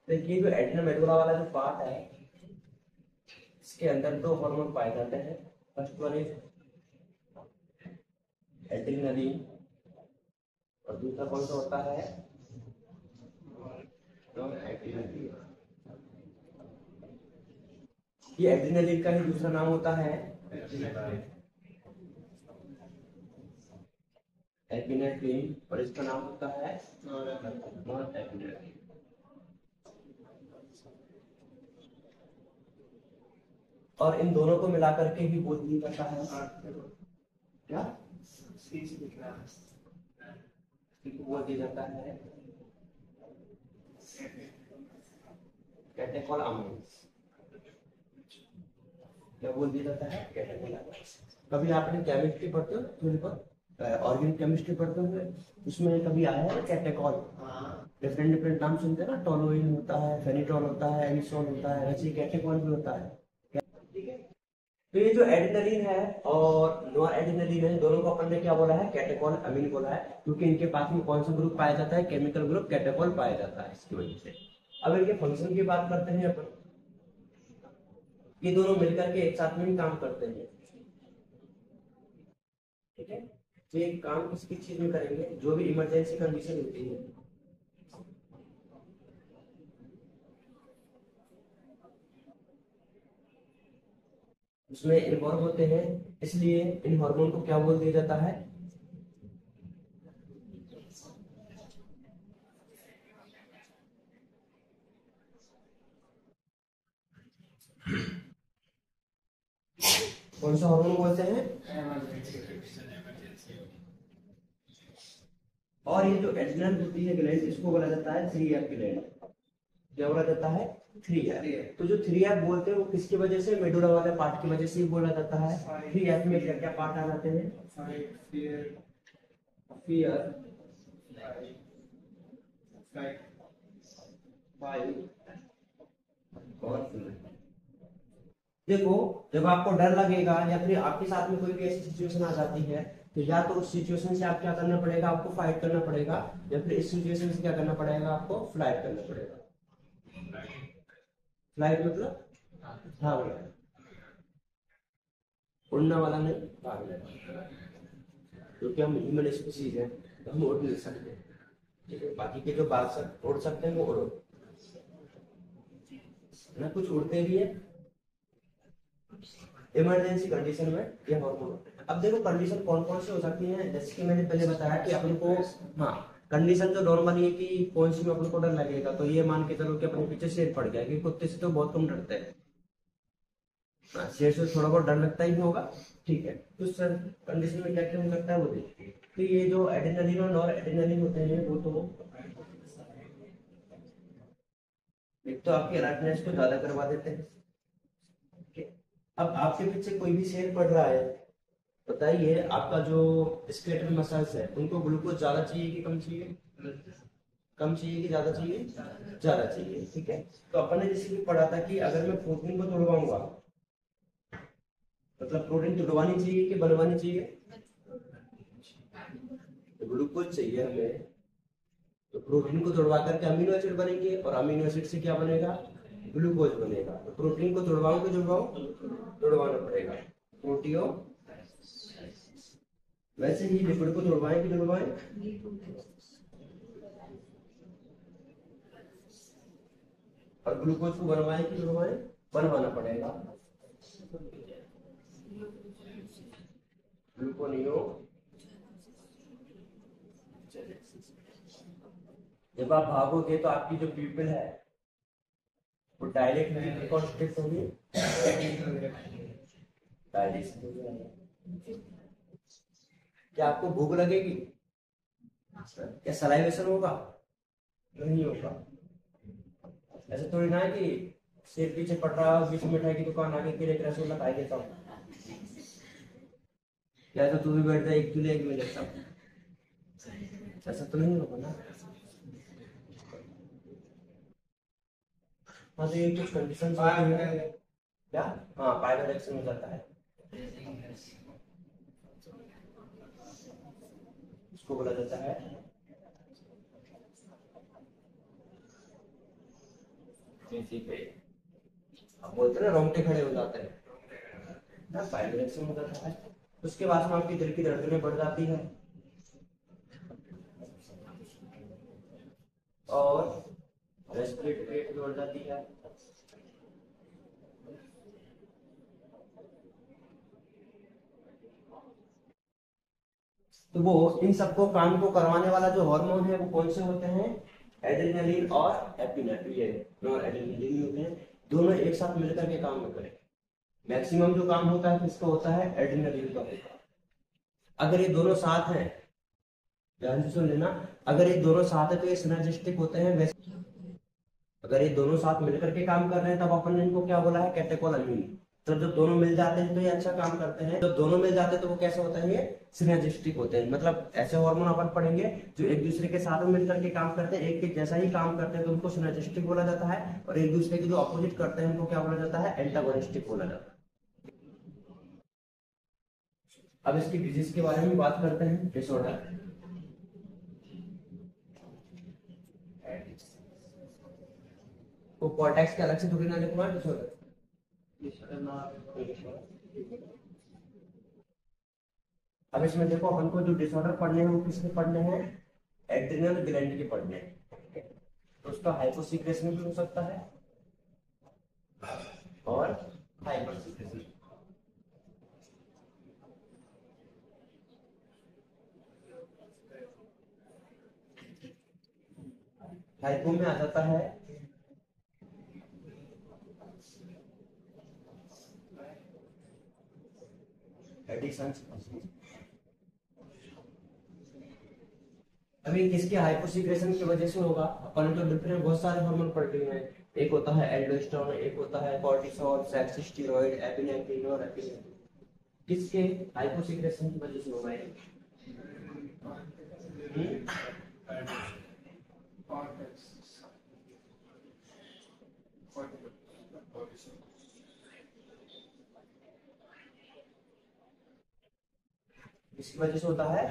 देखिए जो एड्रिनल मेडुला वाला जो पार्ट है इसके अंदर दो हार्मोन पाए जाते हैं। फर्स्ट वन इज एड्रिनलिन और दूसरा कौन सा होता है, एड्रिनलिन। ये एड्रिनलिन का ही दूसरा नाम होता है एपिनेफ्रिन और इसका नाम होता है नॉरएपिनेफ्रिन। और इन दोनों को मिलाकर के ही बोल दिया जाता है क्या, बोल दिया जाता है कैटेकोल अमाइंस। क्या बोल दिया जाता है, कैटेकोल अमाइंस। कभी आपने केमिस्ट्री पढ़ते हो थोड़ी बहुत, ऑर्गेनिक केमिस्ट्री पढ़ते हुए उसमें कभी आया है कैटेकोल, डिफरेंट डिफरेंट नाम सुनते हैं ना, टोलुइन होता है, फेनिटोल होता है, एनिसोल होता है, वैसे कैटेकोल भी होता है। ठीक है, तो ये जो एड्रिनलिन है और नॉर एड्रिनलिन है, दोनों को अपन ने क्या बोला है, कैटेकोल अमीन बोला है, क्योंकि इनके पास में कौन सा ग्रुप पाया जाता है, केमिकल ग्रुप कैटेकोल पाया जाता है, इसकी वजह से। अब इनके फंक्शन की बात करते हैं अपन, ये दोनों मिलकर के एक साथ में काम करते हैं। ठीक है, तो ये काम किसकी चीज में करेंगे, जो भी इमरजेंसी कंडीशन होती है, उसमें इन्वॉल्व होते हैं, इसलिए इन हार्मोन को क्या बोल दिया जाता है, कौन सा हार्मोन बोलते हैं। और ये जो एड्रिनल होती है ग्लैंड, इसको बोला जाता है 3F ग्लैंड। क्या बोला जाता है, 3F। तो जो 3F बोलते हैं वो किसकी वजह से, मेडुला वाले पार्ट की वजह से ही बोला जाता है। 3F में क्या क्या पार्ट आ जाते हैं, फियर, और देखो जब आपको डर लगेगा या फिर आपके साथ में कोई भी ऐसी सिचुएशन आ जाती है, तो या तो उस सिचुएशन से आप क्या करना पड़ेगा, आपको फाइट करना पड़ेगा, या फिर इस सिचुएशन से क्या करना पड़ेगा, आपको फ्लाइट करना पड़ेगा। फ्लाइट मतलब भागना, उड़ने वाला नहीं, भागना। क्योंकि हम ह्यूमन स्पीसीज है तो हम उड़ नहीं सकते, ठीक है, बाकी के जो उड़ सकते हैं वो उड़ो ना, कुछ उड़ते भी है इमरजेंसी कंडीशन में ये हार्मोन। अब देखो कंडीशन कौन कौन सी हो सकती है, जैसे कि मैंने पहले बताया कि अपन को, हाँ कंडीशन जो नॉर्मली है कि कौन सी में अपन को डर लगेगा, तो ये मान के चलो कि अपने पीछे शेर पड़ गया, कि कुत्ते से तो बहुत कम डरते हैं, शेर से थोड़ा बहुत डर लगता ही होगा, ठीक है। तो सर कंडीशन में क्या क्या हो सकता है वो देखिए। तो ये जो एड्रेनलिन और नॉर एड्रेनलिन होते हैं वो तो एक तो आपकी अलर्टनेस को ज्यादा करवा देते हैं। अब आपके पीछे कोई भी शेर पड़ रहा है, बताइए आपका जो स्केलेटल मसल्स है उनको ग्लूकोज ज्यादा चाहिए कि कम चाहिए, कम चाहिए कि ज्यादा चाहिए, ज्यादा चाहिए, ठीक है। तो अपन ने जैसे कि पढ़ा था कि अगर मैं प्रोटीन को तोड़वाऊंगा, मतलब प्रोटीन तोड़वानी चाहिए कि बनवानी चाहिए, तो ग्लूकोज चाहिए हमें, तो प्रोटीन को तोड़वा करके अमीनो एसिड बनेंगे और अमीनो एसिड से क्या बनेगा, ग्लूकोज बनेगा। तो प्रोटीन को तोड़वाओ कि जुड़वाओ, तोड़वाना पड़ेगा, प्रोटीओ। वैसे ही लिपिड को तोड़वाएं कि जुड़वाएं, और ग्लूकोज को बनवाएं कि जुड़वाएं, बनवाना पड़ेगा, ग्लूकोनियो। जब आप भागोगे तो आपकी जो प्यूपिल है वो डायरेक्ट होगी, कॉन्स्ट्रिक्ट होगी, डायरेक्ट होगी। क्या आपको भूख लगेगी, क्या सलाइवेशन होगा, नहीं होगा। ऐसे थोड़ी ना है कि सिर पीछे पड़ रहा है, बीच में मिठाई की दुकान आगे के लिए रसगुल्ला खाई देता हूँ, या तो तू भी बैठ जाए, एक तू ले एक मैं लेता हूँ, ऐसा तो नहीं होगा ना। हाँ तो ये कुछ कंडीशन क्या, हाँ पाई डायरेक्शन हो जाता है, इसको बोला जाता है अब बोलते हैं ना रोंगटे खड़े हो जाते हैं ना, पाई डायरेक्शन हो जाता है। उसके बाद में आपकी दिल की धड़कनें बढ़ जाती है और रेस्पिरेटरी रेट भी बढ़ जाती है। तो वो इन सबको काम को करवाने वाला जो हार्मोन है वो कौन से होते हैं, एड्रेनलिन और एपिनेफ्रिन, नॉर एड्रेनलिन होते हैं, दोनों एक साथ मिलकर के काम में करें। मैक्सिमम जो काम होता है किसका होता है, एड्रेनलिन का होता है। अगर ये दोनों साथ हैं, ध्यान से सुन लेना, अगर ये दोनों साथ है तो ये सिनर्जिस्टिक होते हैं। वैसे अगर ये दोनों साथ मिलकर के काम कर रहे हैं तब अपन ने इनको क्या बोला है, कैटेकोलामिन। तो जब दोनों मिल जाते हैं तो ये अच्छा काम करते हैं, जब दोनों मिल जाते हैं तो वो कैसे होते हैं, ये सिनर्जिस्टिक होते हैं। मतलब ऐसे हार्मोन अपन पढ़ेंगे जो एक दूसरे के साथ में मिलकर के काम करते हैं, एक के जैसा ही काम करते हैं तो उनको सिनर्जिस्टिक बोला जाता है, और एक दूसरे के जो अपोजिट करते हैं उनको क्या बोला जाता है, एंटागोनिस्टिक बोला जाता है। अब इसकी डिजीज के बारे में बात करते हैं, डिसऑर्डर। तो कॉर्टेक्स के अलग से थोड़ी ना लिखवा है डिसऑर्डर। अब इसमें देखो अपन को जो डिसऑर्डर पढ़ने हैं वो किसके पढ़ने हैं, एड्रिनल ग्लैंड के पढ़ने हैं। तो उसका हाइपोसीक्रेशन भी हो सकता है और हाइपरसीक्रेशन। हाइपो में आ जाता है एडिशन। अभी किसके हाइपोसिक्रेशन की वजह से होगा, अपन तो डिफरेंट बहुत सारे हार्मोन पढ़ रहे हैं, एक होता है एल्डोस्टेरोन, एक होता है कॉर्टिसोल, सेक्स स्टेरॉइड, एपिनेफ्रिन और एपिनेफ्रिन। किसके हाइपोसिक्रेशन की वजह से होगा ये, इसकी वजह से होता है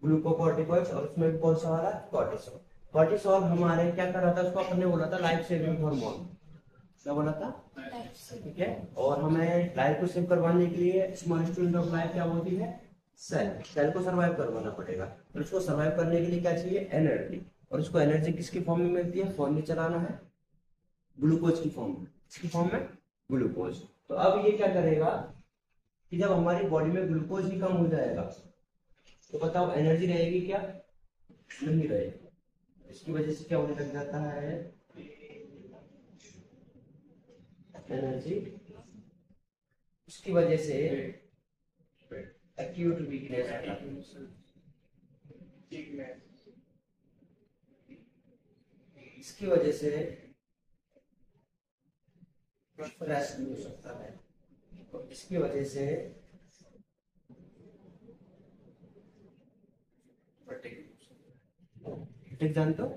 ग्लूकोकॉर्टिकॉइड्स, और उसमें भी कौन सा वाला, कॉर्टिसोल। कॉर्टिसोल हमारे क्या कर रहा था, उसको अपन ने बोला था लाइफ सेविंग हार्मोन, क्या बोला था, ठीक है। और हमें लाइफ को सेव करवाने के लिए स्मॉल स्टूडेंट ऑफ लाइफ क्या होती है, सेल। सेल को सरवाइव करवाना पड़ेगा, और उसको सरवाइव करने के लिए क्या चाहिए, एनर्जी। और उसको एनर्जी किसकी फॉर्म में मिलती है, फोन में चलाना है, ग्लूकोज की फॉर्म में। किसकी फॉर्म में, ग्लूकोज। तो अब ये क्या करेगा कि जब हमारी बॉडी में ग्लूकोज ही कम हो जाएगा तो बताओ एनर्जी रहेगी क्या, नहीं रहेगी। इसकी वजह से क्या होने लग जाता है, एनर्जी, उसकी वजह से एक्यूट वीकनेस, इसकी वजह से फ्रेश भी हो सकता है, और इसकी वजह से फटीग जानते हो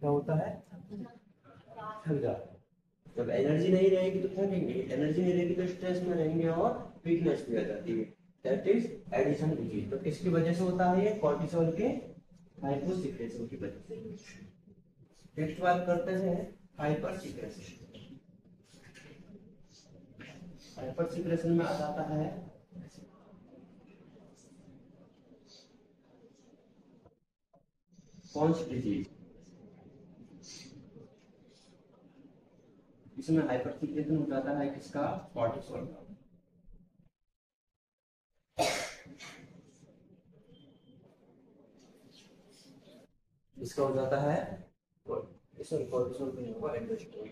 क्या होता है, थक जाता है। जब एनर्जी नहीं रहेगी तो थकेंगे, एनर्जी नहीं रहेगी तो स्ट्रेस में रहेंगे और वीकनेस भी आ जाती है, दैट इज एडिशन डिजीज। तो किसकी वजह से होता है ये, कॉर्टिसोल के हाइपोसिक्रेशन की वजह से। नेक्स्ट बात करते हैं हाइपरसिक्रेशन। हाइपरसिक्रेशन में आ जाता है कौन सी डिजीज, इसमें हाइपरसिक्रेशन हो जाता है किसका, कॉर्टिसोल का। इसका हो जाता है कॉर्टिसोल का होगा एंडोस्टेरोन।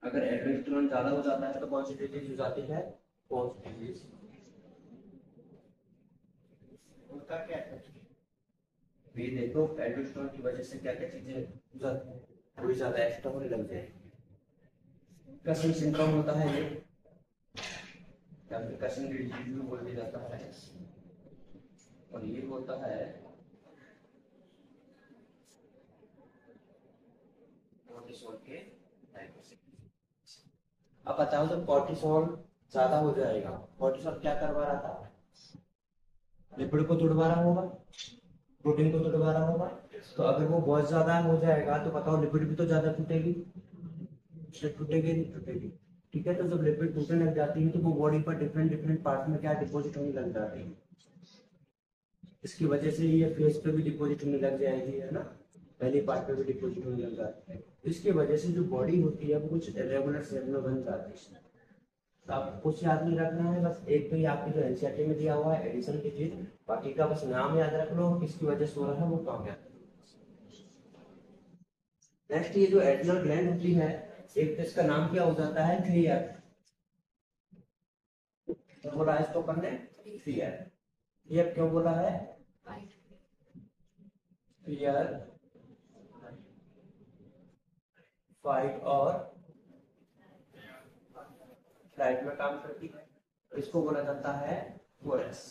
अगर एल्डोस्टेरोन ज्यादा हो जाता है तो कौन सी डिजीज हो जाती है, कौन सी डिजीज होता क्या है, ये देखो एल्डोस्टेरोन की वजह से क्या क्या चीजें हो जाती है, थोड़ी ज्यादा एक्स्ट्रा होने लग जाए। कसिंग सिंड्रोम होता है ये, या फिर कसिंग डिजीज भी बोल दिया जाता है, और ये होता है कोर्टिसोल के टाइप से। अब बताओ जब कोर्टिसोल ज्यादा हो जाएगा, कोर्टिसोल क्या करवा रहा था, लिपिड को तोड़वा रहा होगा, प्रोटीन को तोड़वा रहा होगा। तो अगर वो बहुत ज्यादा हो जाएगा तो बताओ लिपिड भी तो ज्यादा टूटेगी, टूटेगी नहीं टूटेगी। ठीक है, तो जब लिपिड टूटने लग जाती है तो वो बॉडी पर डिफरेंट डिफरेंट पार्ट में क्या डिपॉजिट होने लग जाती है। इसकी वजह से ये फेस पे भी डिपॉजिट होने लग जाएगी, है ना, पहली पार्ट पे भी डिपॉजिट होने लग जाती है। इसकी वजह से जो बॉडी होती है वो कुछ इरेगुलर शेप में बन जाती है। तो आपको कुछ याद नहीं रखना है, बस एक तो ये आपकी जो एनसीईआरटी में दिया हुआ है एडिशन की चीज, बाकी का बस नाम याद रख लो, किसकी वजह से हो रहा है वो काम याद रख लो। नेक्स्ट ये जो एड्रिनल ग्लैंड होती है, एक तो इसका नाम क्या हो जाता है, क्लियर। तो बोला है इसको करने क्लियर, ये क्यों बोला है, क्लियर, फाइट और फ्लाइट में काम करती है। इसको बोला जाता है कोरस।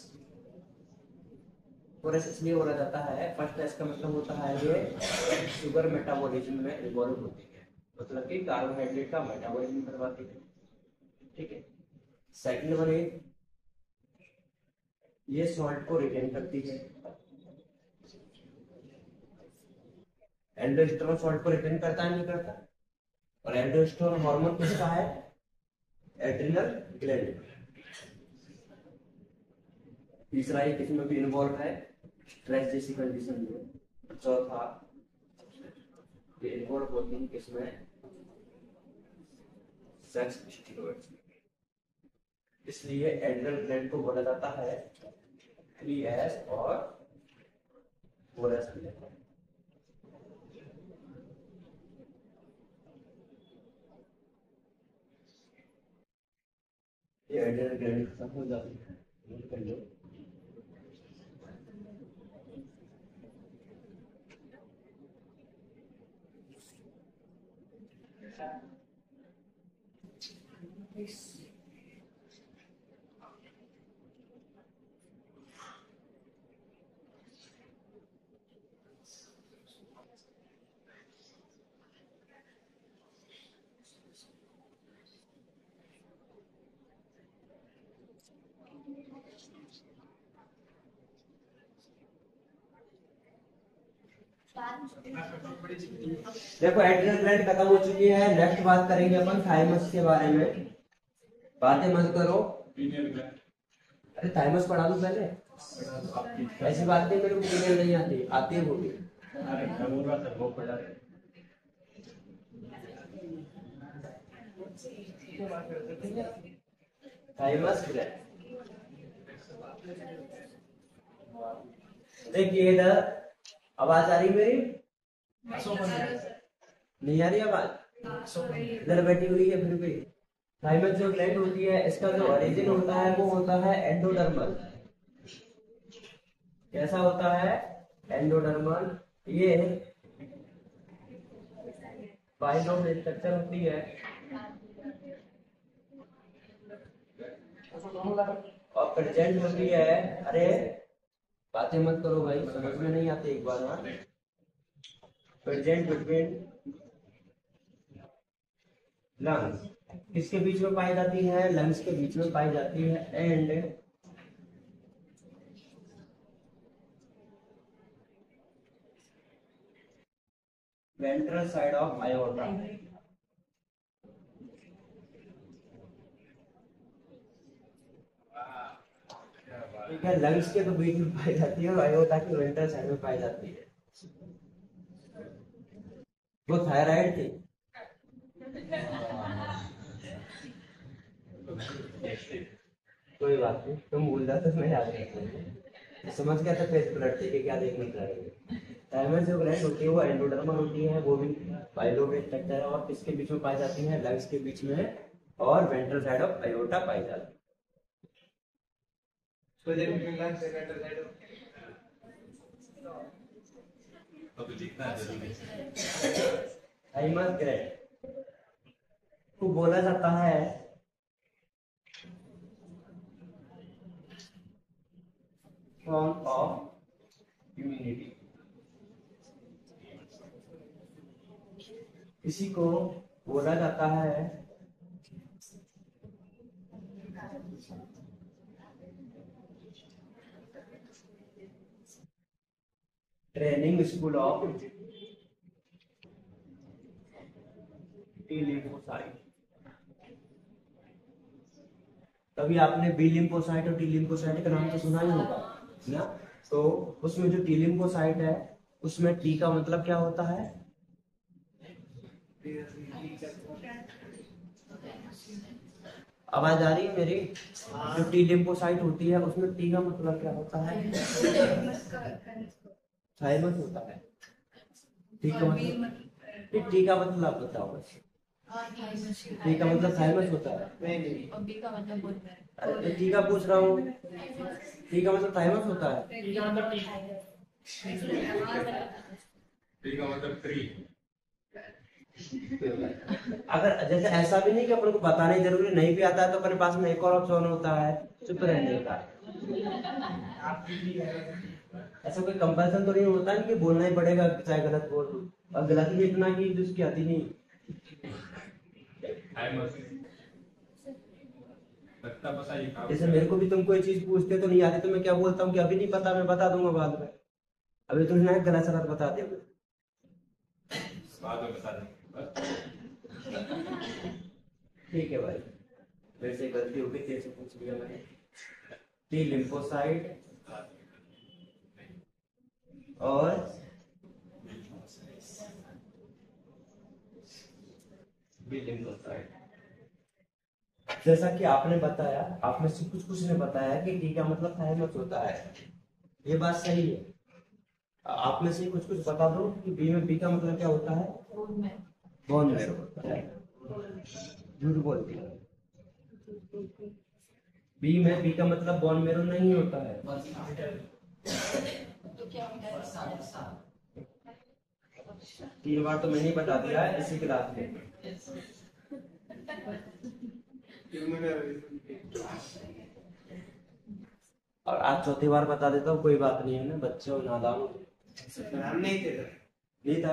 कोरस इसलिए बोला जाता है, फर्स्ट इसका मतलब होता है ये शुगर मेटाबॉलिज्म में इन्वॉल्व होती है, मतलब कि कार्बोहाइड्रेट का मेटाबॉलिज्म करवाती है। ठीक है, सेकंड वन है ये सॉल्ट को रिटेन करती है, एल्डोस्टेरोन सॉल्ट को रिटेन करता है नहीं करता, और एल्डोस्टेरोन हार्मोन किसका है, एड्रिनल ग्लैंड। तीसरा एक इसमें भी इन्वॉल्व है स्ट्रेस जैसी कंडीशन में। चौथा ये इन्वॉल्व होती है किसमें, सेक्स स्टेरॉइड्स। इसलिए एड्रिनल ग्लैंड को बोला जाता है 3S और 4S ग्लैंड। ये एड्रिनल ग्लैंड खत्म हो जाती है, नोट कर लो। देखो एड्रिनल ग्लैंड खत्म हो चुकी है, नेक्स्ट बात करेंगे अपन थाइमस के बारे में। बातें मत करो, अरे थाइमस पढ़ा दूं पहले, ऐसी बात नहीं मेरे को फीमेल नहीं आती, आती है वो भी। थाइमस ग्लैंड देखिए इधर, आवाज आ रही मेरी, नहीं आ रही आवाज, इधर बैठी हुई है फिर भी। थाइमस जो ग्लैंड होती है इसका जो ओरिजिन होता है वो होता है एंडोडर्मल। कैसा होता है, एंडोडर्मल। ये बाइलोब स्ट्रक्चर होती है और प्रेजेंट होती है, अरे बातें मत करो भाई, समझ में नहीं आती एक बार ना। प्रेजेंट बिटवीन लंग्स, किसके बीच में पाई जाती है, लंग्स के बीच में पाई जाती है, and ventral side of iota. ठीक है, लंग्स के तो बीच में पाई जाती है और आयोटा की वेंट्रल साइड में पाई जाती है। वो थायराइड थी, कोई बात नहीं, तुम भूल जाते मैं याद रखूंगा। समझ गया था पेज ब्लड के क्या देखना चाहिए। थाइमस जो ग्लैंड होती है वो एंडोडर्मल होती है, वो भी बाइलोब स्ट्रक्चर है, और किसके बीच में पाई जाती है, लंग्स के बीच में और वेंट्रल साइड ऑफ आयोटा पाई जाती है। तो देखो लंग्स से वेंट्रल साइड तो दिखना जरूरी है। थाइमस ग्रैंड को बोला जाता है फॉर्म ऑफ इम्यूनिटी। इसी को बोला जाता है training school of T lymphocyte. कभी आपने बी लिम्फोसाइट और टी लिम्फोसाइट का नाम तो सुना ही होगा ना। तो उसमें जो टी लिम्फोसाइट है उसमें टी का मतलब क्या होता है? आवाज आ रही है मेरी? जो टी लिम्फोसाइट होती है उसमें टी का मतलब क्या होता है? थाइमस होता है। टी का मतलब, टी का मतलब बताओ बस। टी का मतलब थाइमस होता है। अरे तो टी का पूछ रहा हूँ, टी का मतलब थाइमस होता है। टी का मतलब ट्री। अगर जैसे ऐसा भी नहीं कि अपन को बताने जरूरी नहीं भी आता है तो अपने पास में एक और ऑप्शन होता है चुप रहने का। ऐसा कोई कंपल्सन तो नहीं होता है कि बोलना ही पड़ेगा चाहे गलत बोल दूं, और गलत भी इतना कि जिसकी आती नहीं। जैसे मेरे को भी तुम कोई चीज पूछते तो नहीं आती तो मैं क्या बोलता हूँ कि अभी नहीं पता, मैं बता दूंगा बाद में। अभी तुमने गलत सलत बता दिया, बाद में बता देंगे। ठीक है भाई, मेरे से गलती हो गई, तेरे से पूछ लिया मैंने। टी लिम्फोसाइट और बी लिम्फोसाइट। जैसा कि आपने बताया, आप में से कुछ ने बताया कि टी का मतलब थाइमस होता है, ये बात सही है। आप में से कुछ बता दो कि बी में बी का मतलब क्या होता है? बोन मैरो होता है। झूठ बोलती है। बी में बी का मतलब बोन मैरो नहीं होता है। तीन बार तो मैंने ही बता दिया है इसी क्लास में। और आज चौथी बार बता देता हूँ, कोई बात नहीं है ना, बच्चे हो नादान नहीं था।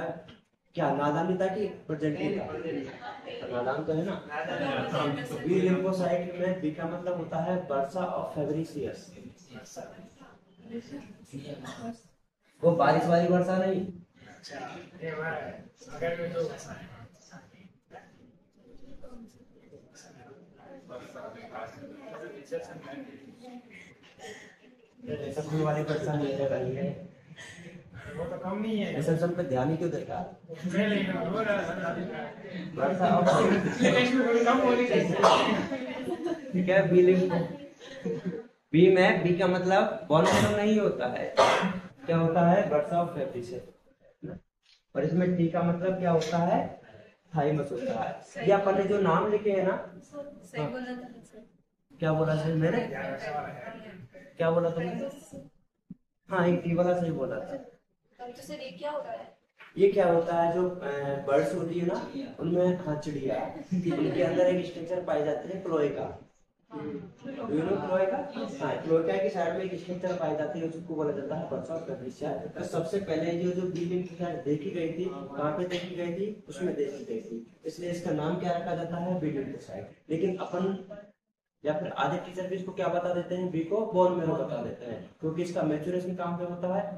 क्या नादान नहीं था कि प्रेजेंट नहीं था? नादान तो है ना। बी लिम्फोसाइट में बी का मतलब होता है बर्सा ऑफ फेब्रिसियस। वो बारिश वाली वर्षा नहीं। रिसेप्शन वाली वर्षा नहीं है, वो तो कम नहीं है। रिसेप्शन पे ध्यान ही क्यों देता? वर्षा ठीक है। बी में बी का मतलब बॉन्ड नहीं होता है, क्या होता है? Bursa of Fabricius. और इसमें टी का मतलब क्या होता है? थाइमस होता है। ये अपन ने जो नाम लिखे हैं ना, क्या बोला सर मैंने? क्या बोला तुमने? हाँ, एक टी वाला सही बोला था। तो सर ये क्या होता है? ये क्या होता है, जो बर्ड्स होती है ना उनमें, हाँ चिड़िया, उनके अंदर एक स्ट्रक्चर पाई जाती है क्लोए का। क्लोए का, हाँ क्लोए की साइड में एक स्ट्रक्चर पाई जाती है, उसको बोला जाता है बर्ड्स ऑफ फेब्रिसियस। तो सबसे पहले जो बिल्डिंग देखी गई थी, कहाँ पे देखी गई थी? उसमें देखी गई थी, इसलिए इसका नाम क्या रखा जाता है? Building side. लेकिन अपन या फिर आधे टीचर भी इसको क्या बता देते हैं? बी को बोन मैरो बता देते हैं, क्योंकि इसका मैच्योरेशन काम पे होता है,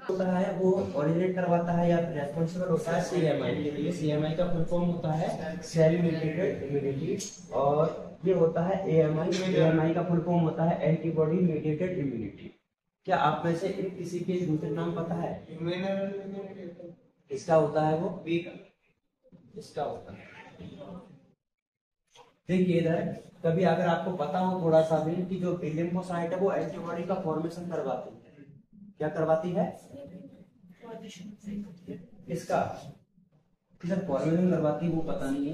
होता है वो ओरिजिनेट करवाता है या फिर रेस्पॉन्सिबल होता है सीएमआई के लिए। सीएमआई का फुल फॉर्म होता है सेल मीडिएटेड इम्यूनिटी, और ये होता है एएमआई। एएमआई का फुल फॉर्म होता है एंटीबॉडी मीडिएटेड इम्यूनिटी। क्या आप में से किसी के दूसरे नाम पता है? इसका होता है वो बी का, इसका होता है। देखिए इधर, कभी अगर आपको पता हो थोड़ा सा भी कि जो लिम्फोसाइट है वो एंटीबॉडी का फॉर्मेशन करवाती है, क्या करवाती है? इसका किधर फॉर्मेशन करवाती है वो पता नहीं है।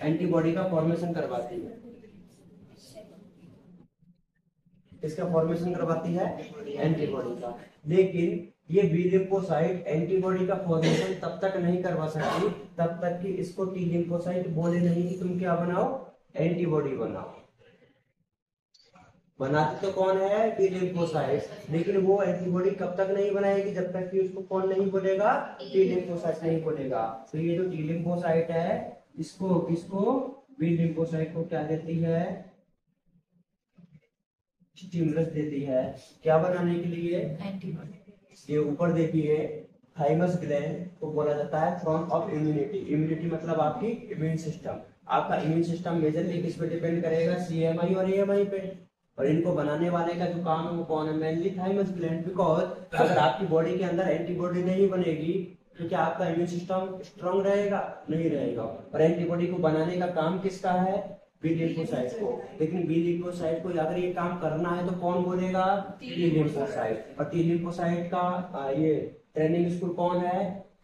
एंटीबॉडी का फॉर्मेशन करवाती है। किसका फॉर्मेशन करवाती है? एंटीबॉडी का। लेकिन ये बी लिम्फोसाइट एंटीबॉडी का फॉर्मेशन तब तक नहीं करवा सकती तब तक कि इसको टी लिम्फोसाइट बोले नहीं कि तुम क्या बनाओ, एंटीबॉडी बनाओ। बनाती तो कौन है? टी लिम्फोसाइट, लेकिन वो एंटीबॉडी कब तक नहीं बनाएगी? जब तक कि उसको कौन नहीं बोलेगा? टी लिम्फोसाइट नहीं बोलेगा। तो ये जो टी लिम्फोसाइट है इसको किसको, बी लिम्फोसाइट को क्या देती है? स्टिमुलस देती है। क्या बनाने के लिए? एंटीबॉडी। ये ऊपर देखिए थाइमस ग्लैंड को बोला जाता है फ्रंट ऑफ इम्यूनिटी। इम्यूनिटी मतलब आपकी इम्यून सिस्टम। आपका इम्यून सिस्टम मेजरली किस पे डिपेंड करेगा? सीएमआई और एएमआई पे। और इनको बनाने वाले का जो काम है वो कौन है? Mainly thymus gland. बिकॉज अगर आपकी बॉडी के अंदर एंटीबॉडी नहीं बनेगी तो क्या आपका इम्यून सिस्टम स्ट्रांग रहेगा? नहीं रहेगा। और एंटीबॉडी को बनाने का काम किसका है? बी लिम्फोसाइट को। लेकिन बी लिम्फोसाइट को अगर ये काम करना है तो कौन बोलेगा? T lymphocyte. और टी लिम्फोसाइट का ये ट्रेनिंग स्कूल कौन है?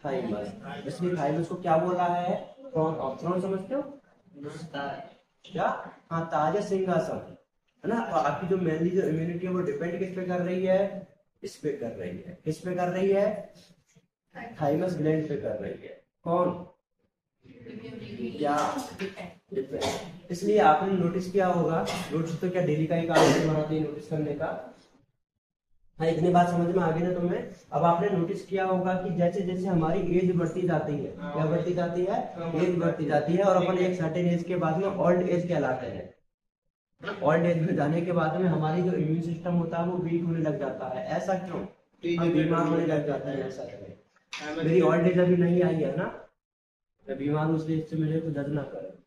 थाइमस। इसलिए थाइमस को क्या बोला है? Throne of. थ्रोन समझते हो क्या? हाँ, ताज सिंहासन है ना। तो आपकी जो मेनली जो इम्यूनिटी है वो डिपेंड किस पे कर रही है? इस पे कर रही है। किस पे कर रही है? थाइमस ग्लैंड पे कर रही है। कौन? क्या? डिपेंड। इसलिए आपने नोटिस किया होगा, नोटिस तो क्या डेली का ही काम है तुम्हारा नोटिस करने का। हाँ, इतनी बात समझ में आ गई ना तुम्हें? अब आपने नोटिस किया होगा कि जैसे जैसे हमारी एज बढ़ती जाती है, क्या बढ़ती जाती है? एज बढ़ती जाती है। और अपन एक सर्टेन एज के बाद में ओल्ड एज कहलाते हैं। ओल्ड एज में जाने के बाद में हमारी जो इम्यून सिस्टम होता है वो वीक होने लग जाता है। ऐसा क्यों? हम बीमार होने लग जाते हैं। ऐसा क्यों? मेरी ओल्ड एज अभी नहीं आई है ना, मैं बीमार हूँ इसलिए इससे मेरे को दर्द ना करे।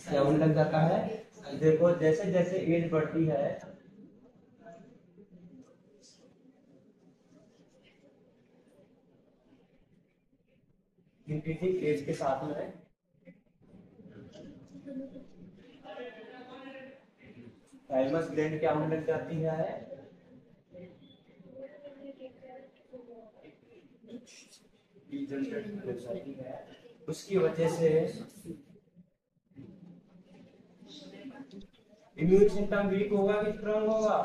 क्या होने लग जाता है? देखो जैसे जैसे एज बढ़ती है इंक्रीजिंग एज के साथ में थाइमस ग्लैंड क्या होने लग जाती है? उसकी वजह से इम्यून सिस्टम वीक होगा कि स्ट्रांग होगा?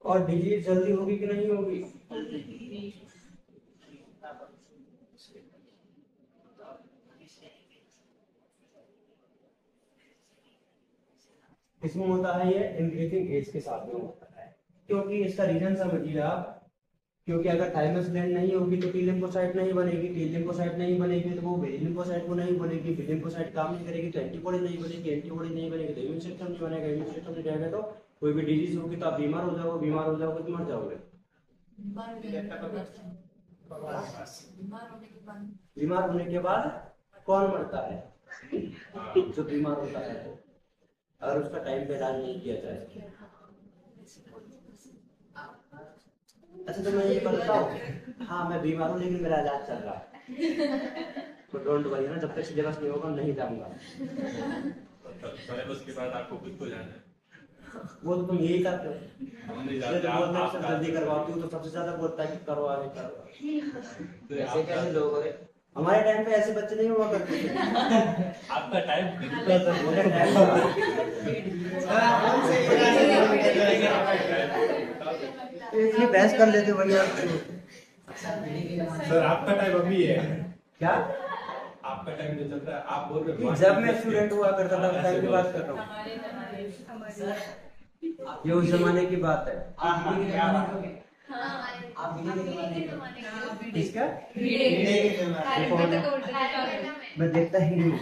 और डिजीज जल्दी होगी कि नहीं होगी? इसमें होता है ये इंक्रीजिंग एज के साथ में होता है। क्योंकि इसका रीजन समझिए आप। क्योंकि अगर थाइमस ग्लैंड नहीं होगी तो टी लिम्फोसाइट नहीं बनेगी। टी लिम्फोसाइट नहीं बनेगी तो वो बी लिम्फोसाइट को नहीं बनेगी। बी लिम्फोसाइट काम नहीं करेगी तो एंटीबॉडी नहीं बनेगी। एंटीबॉडी नहीं बनेगी तो इम्यून सिस्टम नहीं बनेगा। इम्यून सिस्टम नहीं रहेगा तो कोई भी डिजीज होगी तो आप बीमार हो जाओगे। बीमार हो जाओगे तो मर जाओगे। बीमार होने के बाद कौन मरता है? जो बीमार होता है अगर उसका टाइम पे इलाज नहीं किया जाए। अच्छा, तो मैं ये बताऊं, हाँ मैं बीमार हूँ लेकिन मेरा इलाज चल रहा है तो डोंट वरी ना, जब तक सिलेबस नहीं होगा नहीं जाऊंगा। सिलेबस के बाद आपको खुद को जाना है। वो तो तुम यही करते हो। सब जल्दी करवाती हूँ तो सबसे ज्यादा बोलता है कि करो आगे करो। ऐसे कैसे लोग हो? हमारे टाइम पे ऐसे बच्चे नहीं हुआ करते थे। आपका टाइम इसलिए बहस कर लेते भैया। सर आपका टाइम अभी है क्या? आपका टाइम जो चल रहा है आप बोल रहे हो जब मैं स्टूडेंट हुआ करता था टाइम की बात कर रहा हूँ। ये उस जमाने की बात है। किसका? मैं देखता ही नहीं।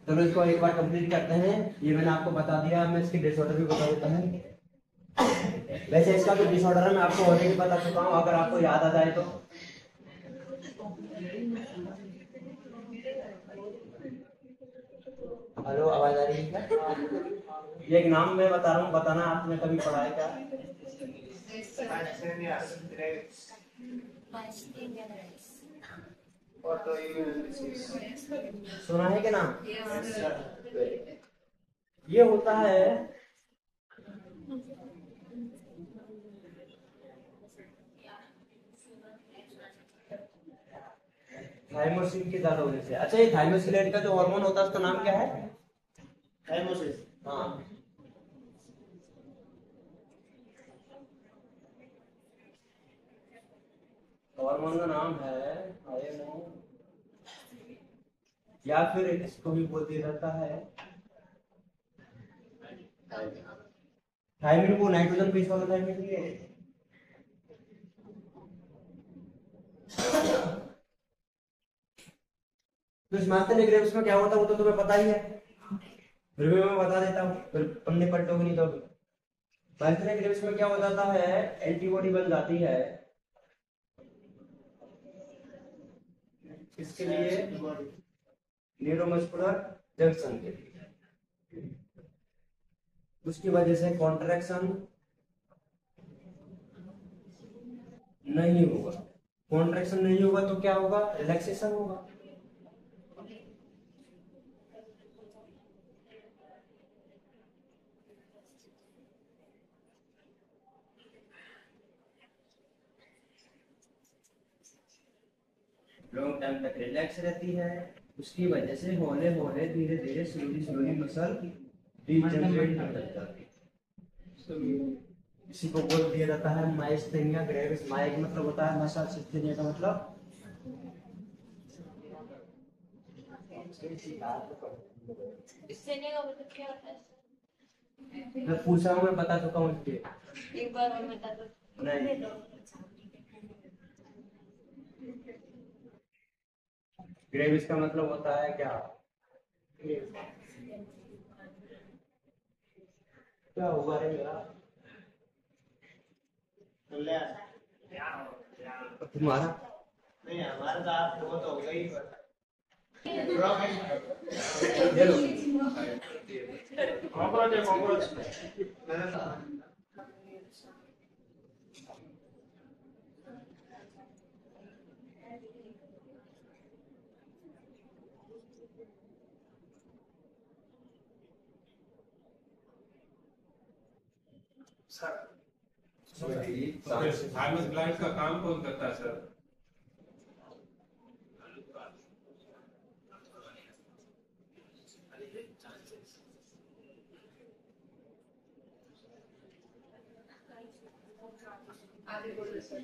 चलो इसको एक बार कंप्लीट करते हैं। ये मैंने आपको बता दिया, मैं इसकी डिसऑर्डर भी बता देता हूँ। वैसे इसका जो डिसऑर्डर है मैं आपको ऑलरेडी बता चुका हूँ, अगर आपको याद आ जाए तो। हेलो, आवाज आ रही है क्या? ये एक नाम मैं बता रहा हूँ, बताना आपने कभी पढ़ा है क्या? सुना है क्या नाम? ये होता है थाइमोसिन के ज्यादा होने से। अच्छा, ये थाइमोसिन ग्लैंड का जो हार्मोन होता है उसका नाम क्या है? थाइमोसिस। हाँ, हार्मोन का नाम है थायमो, या फिर इसको भी बोल दिया जाता है थायमिन। वो नाइट्रोजन बेस वाला थायमिन नहीं है। तो इस मास्टर ग्रेव्स में क्या होता है वो तो तुम्हें पता ही है, फिर भी मैं बता देता हूँ, फिर तुमने पलटोगे नहीं तो। मास्टर ग्रेव्स में क्या हो जाता है, एंटीबॉडी बन जाती है इसके लिए, न्यूरोमस्कुलर जंक्शन के लिए। उसकी वजह से कॉन्ट्रैक्शन नहीं होगा। कॉन्ट्रैक्शन नहीं होगा तो क्या होगा, रिलैक्सेशन होगा। लॉन्ग टाइम तक रिलैक्स रहती है, उसकी वजह से हौले हौले धीरे धीरे स्लोली स्लोली मसल डिजनरेट होने लगती है। इसी को बोल दिया जाता है माइस्थेनिया ग्रेविस। माया का मतलब होता है मसल, सिस्थेनिया का मतलब इससे का मतलब क्या होता है? मैं पूछा हूँ, मैं बता चुका हूँ इसके। एक बार और बता दो। नहीं, ग्रेविस का मतलब होता है क्या, क्या हुआ रे मेरा तुम्हारा? नहीं, हमारा तो आप वो तो हो गई। ये लो। कॉकरोच है कॉकरोच। थाइमस ग्लैंड का काम कौन करता है सर? आगे बोलो सर।